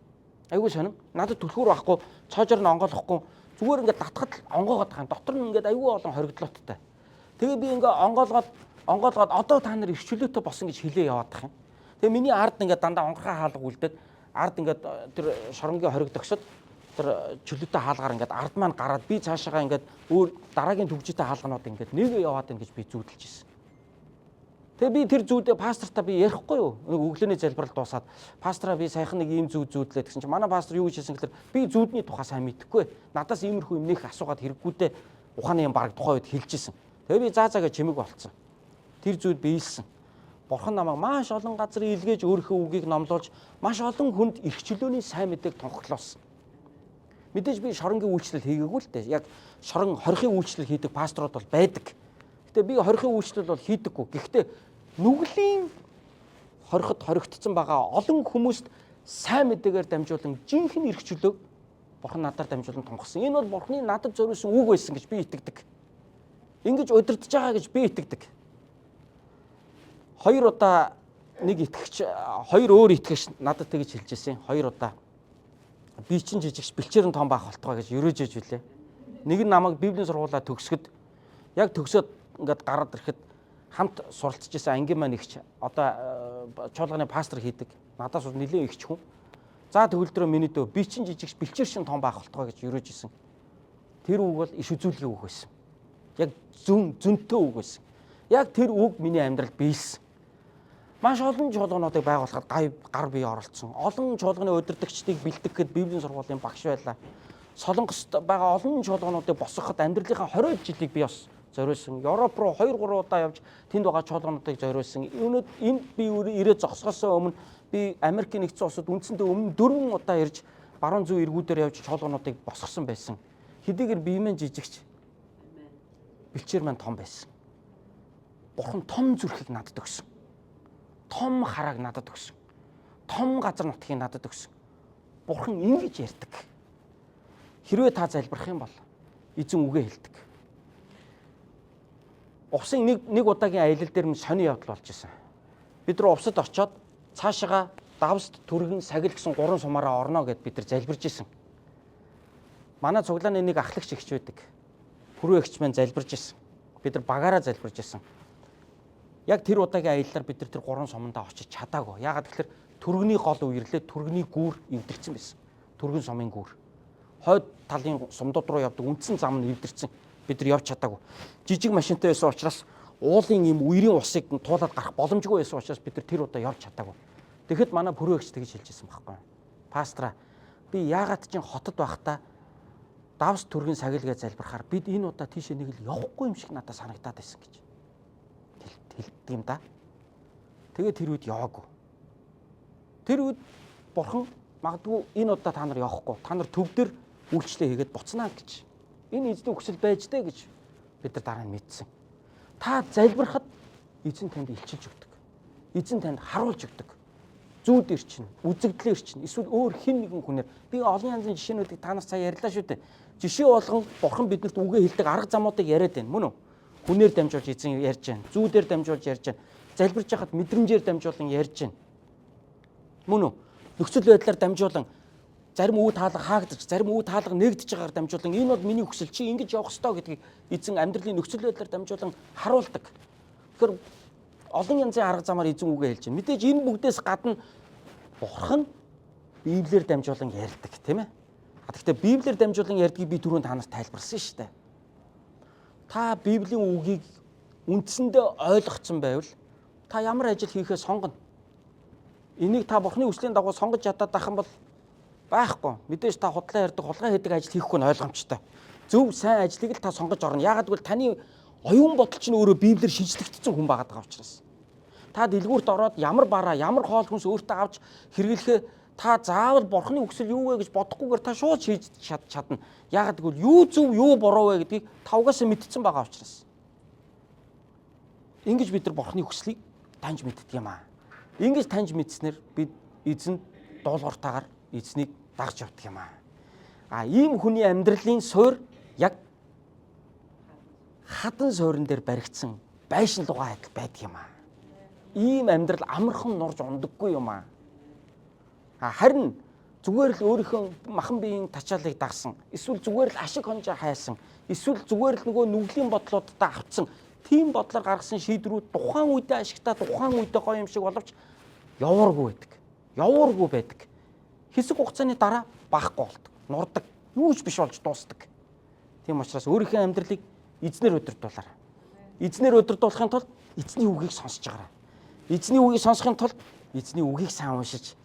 Айгүй сонин. Надад түлхүүр байхгүй, цоожор нь онгоолохгүй. Зүгээр ингээд татхад онгоогоод байгаа. Дотор нь ингээд аюу олон хоригдлооттой. Тэгээ би ингээд онгоолгоод одоо та нар эрхчлөөтэй босон гэж хэлээ яваад тах юм. Тэгээ миний ард ингээд дандаа онгорхоо хаалга үлдээд ард ингээд тэр шоронгийн хориг төгсөд тэр чөлөөтэй хаалгаар ингээд ард маань гараад би цаашаага ингээд өөр дараагийн төгжтэй хаалганууд ингээд нэг яваад байна гэж би зүүдэлж ирсэн. Тэгээ би тэр зүүдээ пастортаа би ярихгүй юу? Нэг өглөөний залбирал дуусаад пастораа би саяхан нэг ийм зүүдлээ гэсэн чинь манай пастор юу гэж хэлсэн гэхээр би зүүдний тухай сайн мэдэхгүй. Надаас иймэрхүү юм нэх асуугаад хэрэггүйтэй ухааны юм баг тухай үед хэлжсэн. Тэгээ би заа гэж чимэг болцсон. Тэр зүүд биелсэн. Бурхан намайг маш олон газар илгээж өөрийнхөө үгийг номлуулж маш олон хүнд эрх чөлөөний сайн мэдээг тунхаглуулсан. Мэдээж би шоронгийн үйлчлэл хийгээгүй л дээ. Яг шорон хорихын үйлчлэл хийдэг пасторууд бол байдаг. Гэтэ би хорихын үйлчлэл бол хийдэггүй. Гэхдээ нүглийн хориход хоригдсон байгаа олон хүмүүст сайн мэдээгээр дамжуулан жинхэнэ эрх чөлөөг Бурхан надаар дамжуулан тунхсан. Энэ бол Бурханы надад зориулсан үг байсан гэж би итгэдэг. Ингэж удирдах байгаа гэж би итгэдэг. 2 удаа нэг итгэгч, 2 өөр итгэгч надад тэгж хэлж ирсэн. 2 удаа. Би чинь жижигч бэлчээр нь том байх болтгоо гэж ерөөж ээж үлээ. Нэг нь намайг Библийн сургуулаа төгсгöd яг төгсөөд ингээд гараад ирэхэд хамт суралцж байсан ангийн маань ихч одоо чуулганы пастор хийдэг. Надаас бол нэлээд ихч хүн. За төгөлдрөө миний дөө би чинь жижигч бэлчээр шин том байх болтгоо гэж ерөөж исэн. Тэр үг бол иш үзүүлгийн үг байсан. Яг зөнтөө үг байсан. Яг тэр үг миний амьдралд биелсэн. Маш олон чуулгануудыг байгуулахад гар бие оролцсон. Олон чуулганы удирдагчдыг бэлтгэхэд Библийн сургуулийн багш байлаа. Солонгост байгаа олон чуулгануудыг босгоход амьдралынхаа 20 жилийг би бас зориулсан. Европ руу 2-3 удаа явж тэнд байгаа чуулгануудыг зориулсан. Энд би ирээд зогсохоос өмнө би Америкийн нэгдсэн улсад үндсэндээ өмнө 4 удаа ирж баруун зүүн эргүүдээр явж чуулгануудыг босгосон байсан. Хэдийгээр биемэн жижигч бэлчээр маань том байсан. Бурхан том зүрхийг надад өгсөн. Том харааг надад өгсөн. Том газар нутгийг надад өгсөн. Бурхан ингэж ярьдаг. Хэрвээ та залбирах юм бол эзэн үгээ хэлдэг. Увсын нэг удаагийн аялал дээр минь сони явдал болж исэн. Бид нар увсад очиод цаашаага давст түргэн сагил гэсэн 3 сумаараа орно гэд бид нар залбирж исэн. Манай цуглааны нэг ахлагч ихч байдаг. Хүрээ ихч маань залбирж исэн. Бид нар багаараа залбирж исэн. Яг тэр удаагийн аяллаар бид нар тэр 3 сумандаа очиж чадаагүй. Яагаад гэхээр түргэний гол үерлээ түргэний гүүр эвдэрсэн байсан. Түргэн сумын гүүр. Хойд талын сумдууд руу явдаг үндсэн зам нь эвдэрсэн. Бид нар явж чадаагүй. Жижиг машинтай байсан учраас уулын юм үерийн усыг туулаад гарах боломжгүй байсан учраас бид нар тэр удаа явж чадаагүй. Тэгэхэд манай бүрөөгч тэгж хэлжсэн байхгүй. Пастора би яагаад чинь хотод байхдаа давс түргэн сагилгээ залбирахаар бид энэ удаа тийшээ нэг л явахгүй юм шиг надад санагдаад байсан гэж хэлдэг юм да. Тэгээ тэр үед яваагүй. Тэр үед Бурхан магадгүй энэ удаа та нар явахгүй. Та нар төвдөр үйлчлээ хийгээд буцнаа гэж. Энэ эзний хүсэл байж дээ гэж бид нар дараа нь мэдсэн. Та залбирахад эзэн танд илчилж өгдөг. Эзэн танд харуулж өгдөг. Зүүд ирчин, үзэгдлээ ирчин, эсвэл өөр хэн нэгэн хүнээр би олон янзын жишээнүүдийг та нар сая ярьлаа шүү дээ. Жишээ болгон Бурхан биднэрт үгээ хэлдэг арга замуудыг яриад байна мөн үү? Хүнээр дамжуулж эзэн ярьж байна. Зүүдээр дамжуулж ярьж байна. Залбирж байхад мэдрэмжээр дамжуулан ярьж байна. Мөн үү? Нөхцөл байдлаар дамжуулан зарим үе таалга хаагдаж, зарим үе таалга нэгдэж байгаагаар дамжуулан энэ бол миний хүсэл чи ингэж явах ёстой гэдгийг эзэн амьдралын нөхцөл байдлаар дамжуулан харуулдаг. Тэгэхээр олон янзын арга замаар эзэн үгээ хэлж байна. Мэдээж энэ бүгдээс гадна Бурхан Библиэр дамжуулан ярьдаг, тийм ээ? Гэхдээ Библиэр дамжуулан ярьдгийг би түрүүн та нарт тайлбарласан шүү дээ. Та Библийн үгийг үндсэндээ ойлгоцсон байвал та ямар ажил хийхээ сонгоно. Энийг та Бурханы хүслийн дагуу сонгож ядаад байх юм бол байхгүй. Мэдээж та худлаа ярьдаг, хулгай хийдэг ажил хийхгүй нь ойлгомжтой. Зөв сайн ажлыг л та сонгож орно. Яагаад гэвэл таны оюун бодол чинь өөрөө Библиэр шинжлэгдсэн хүн байгаа учраас. Та дэлгүүрт ороод ямар бараа, ямар хоол хүнс өөртөө авч хэрэглэхээ та заавал Бурханы хүсэл юу вэ гэж бодохгүйгээр та шууд хийж чадна. Яагаад гэвэл юу зөв, юу буруу вэ гэдгийг та угаасаа мэдсэн байгаа учраас. Ингэж бид нар Бурханы хүслийг таньж мэддэг юм аа. Ингэж таньж мэдснээр бид эзэн дуулууртаагаар эзнийг дагж явдаг юм аа. Ийм хүний амьдралын суурь яг хадан суурин дээр баригдсан байшин лугаа адил байдаг юм аа. Ийм амьдрал амархан нурж ундаггүй юм аа. Харин зүгээр л өөрийнхөө махан биеийн тачаалыг дагсан, эсвэл зүгээр л ашиг хонжоо хайсан, эсвэл зүгээр л нөгөө нүглийн бодлуудаа авцсан тийм бодлоор гаргасан шийдвэрүүд тухайн үедээ ашигтай, тухайн үедээ гоё юм шиг боловч явуургүй байдаг. Явуургүй байдаг. Хэсэг хугацааны дараа баахгүй болдог, нурдаг, юу ч биш болж дуусдаг. Тийм учраас өөрийнхөө амьдралыг эзнэр удирдуулаарай. Эзнэр удирдуулахын тулд эзний үгийг сонсож байгаарай. Эзний үгийг сонсохын тулд эзний үгийг сайн уншиж,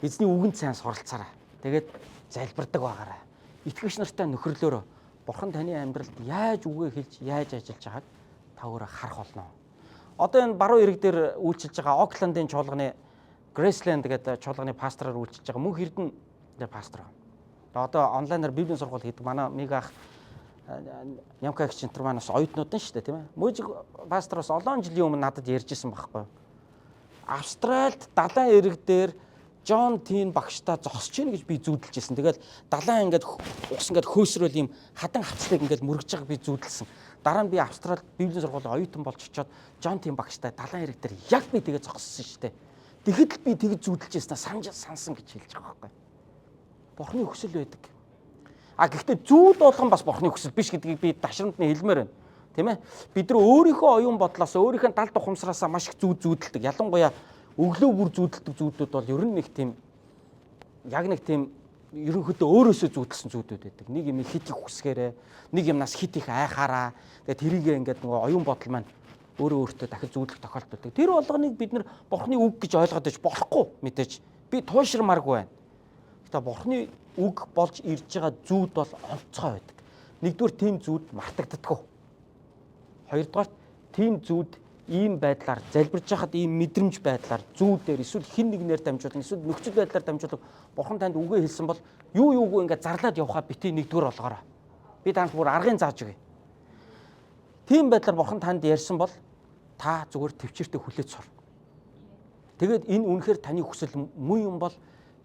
эзний үгэнд сайн суралцаарай. Тэгээд залбирдаг байгаарай. Итгэгч нартай нөхөрлөөрөө Бурхан таны амьдралд яаж үгээ хэлж, яаж ажиллаж байгааг та өөрөө харах болно. Одоо энэ баруун ирэг дээр үйлчилж байгаа Оклендын чуулганы Graceland гэдэг чуулганы пастораар үйлчилж байгаа мөнх Эрдэнэ пастор. Одоо онлайнаар библийн сургууль хийдэг манай Миг ах Нямка их центр маань бас оюутнууд нь шүү дээ, тийм ээ. Мужиг пастор бас олон жилийн өмнө надад ярьжсэн байхгүй. Австральд далайн ирэг дээр Джон Тин багштай зогсож гин гэж би зүүдэлжсэн. Тэгэл далайн ингээд ус ингээд хөөсрөөл юм хадан хавцлыг ингээд мөргөж байгааг би зүүдэлсэн. Дараа нь би Австральд библийн сургуулийн оюутан болж очиод Джон Тин багштай далайн ирэг дээр яг би тэгээ зогссон шүү дээ. Тэгэхэд л би тэгээ зүүдэлжсэн сансан гэж хэлж байгаа байхгүй. Бурхны хүсэл байдаг. Гэхдээ зүүд болгон бас Бурхны хүсэл биш гэдгийг би дашрамд нь хэлмээр байна. Тийм ээ? Бид нар өөрийнхөө оюун бодлоос, өөрийнхөө далд ухамсараасаа маш их зүүдэлдэг. Ялангуяа өглөө бүр зүүдэлдэг зүүдүүд бол ер нь нэг тийм ерөнхийдөө өөрөөсөө зүүдэлсэн зүүдүүд байдаг. Нэг юм хит их хүсгээрээ, нэг юмнаас хит их айхаараа. Тэгээд тэрийгээ ингээд нөгөө оюун бодол маань өөртөө дахиж зүүдлэх тохиолдол байдаг. Тэр болгоныг бид нар Бурхны үг гэж ойлгоод иж болохгүй мэдээж. Би туушрамааргүй байна. Гэхдээ Бурхны үг болж ирж байгаа зүүд бол онцгой байдаг. Нэгдүгээр тийм зүүд мартагддаггүй. Хоёрдугаар тийм зүүд ийм байдлаар залбирж байхад ийм мэдрэмж байдлаар зүүдээр эсвэл хин нэгнээр дамжуулан эсвэл нөхцөл байдлаар дамжуулан Бурхан танд үгээ хэлсэн бол юугүй ингээд зарлаад явхаа битгий нэгдүгээр болгоорой. Би танд бүр аргын зааж өгье. Тийм байдлаар Бурхан танд ярьсан бол та зүгээр төвчээртэй хүлээж сур. Тэгээд энэ үнэхээр таны хүсэл муу юм бол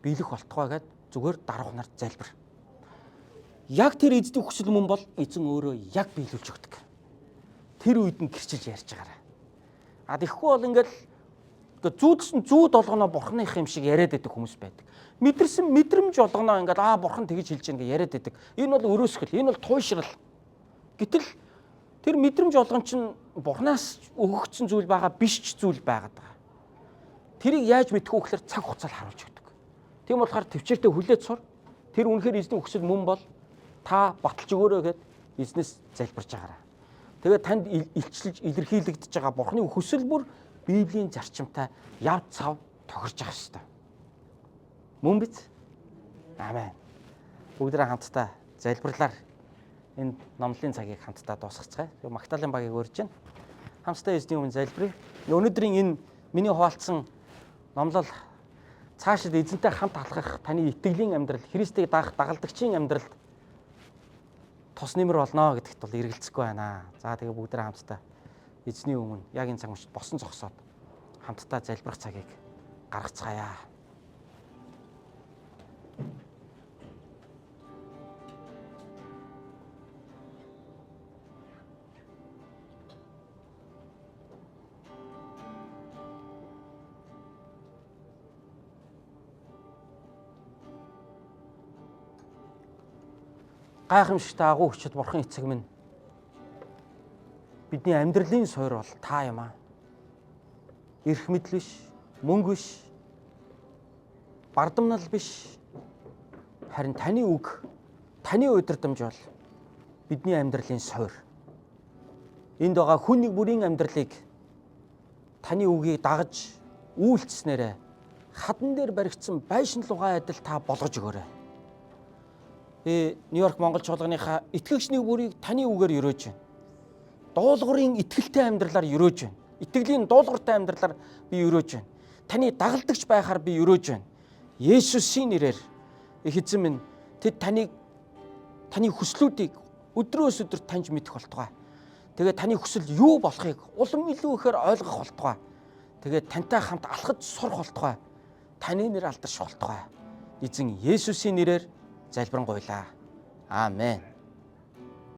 биелэх болтугай гэд зүгээр даруй нарт залбир. Яг тэр эзний хүсэл мөн бол эзэн өөрөө яг биелүүлж өгдөг. Тэр үед нь гэрчилж ярьж байгаарай. Тэгэхгүй бол ингээд зүүдсэн зүүд болгоноо Бурханых юм шиг яриад байдаг хүмүүс байдаг. Мэдэрсэн мэдрэмж болгоноо ингээд Бурхан тэгж хэлж байгаа яриад байдаг. Энэ бол өрөөсгөл, энэ бол туйшрал. Гэтэл тэр мэдрэмж болгон чинь Бурханаас өгөгдсөн зүйл байгаа биш ч зүйл байгаад байгаа. Тэрийг яаж мэдэх вэ гэхээр цаг хугацаанд харуулж өгдөг. Тийм болохоор төвчээртэй хүлээж сур. Тэр үнэхээр эзний хүсэл мөн бол та баталж өгөөрэй гэд эзнээс залбирж байгаарай. Тэгээд танд илчилж илэрхийлэгдэж байгаа Бурхны хүсэл бүр Библийн зарчимтай яв цав тохирж байгаа шүү дээ. Мөн биз? Амен. Бүгдээ хамтдаа залбирлаар энэ номлын цагийг хамтдаа дуусгацгаая. Магдалины багийг өрж байна. Хамтдаа эзний өмнө залбирая. Өнөөдрийн энэ миний хуваалцсан номлол цаашид эзэнтэй хамт алхах таны итгэлийн амьдрал, Христийг дагалдагчийн амьдралд тус нэмэр болно гэдэгт бол эргэлзэхгүй байна. За тэгээ бүгдээ хамтдаа эзний өмнө яг энэ цаг мөчид босон зогсоод хамтдаа залбирах цагийг гаргацгаая. Гайхамшигтай агуу хүчит Бурхан эцэг минь. Бидний амьдралын суур бол та юм аа. Эрх мэдэл биш, мөнгө биш, бардамнал биш. Харин таны үг, таны удирдамж бол бидний амьдралын суур. Энд байгаа хүн нэг бүрийн амьдралыг таны үгийг дагаж үйлчлснээрээ хадан дээр баригдсан байшин лугай адил та болгож өгөөрэй. Нью-Йорк Монгол чуулганыхаа итгэгч нэг бүрийг таны үгээр өрөөж байна. Дуулуурын итгэлтэй амьдралаар өрөөж байна. Итгэлийн дуулууртай амьдралаар би өрөөж байна. Таны дагалдагч байхаар би өрөөж байна. Есүсийн нэрээр их эзэн минь тэд таны хүслүүдийг өдрөөс өдөр таньж мэдэх болтугай. Тэгээд таны хүсэл юу болохыг улам илүү ихээр ойлгох болтугай. Тэгээд тантай хамт алхаж сурах болтугай. Таны нэр алдарш болтугай. Эзэн Есүсийн нэрээр залбирanгуйлаа. Амен.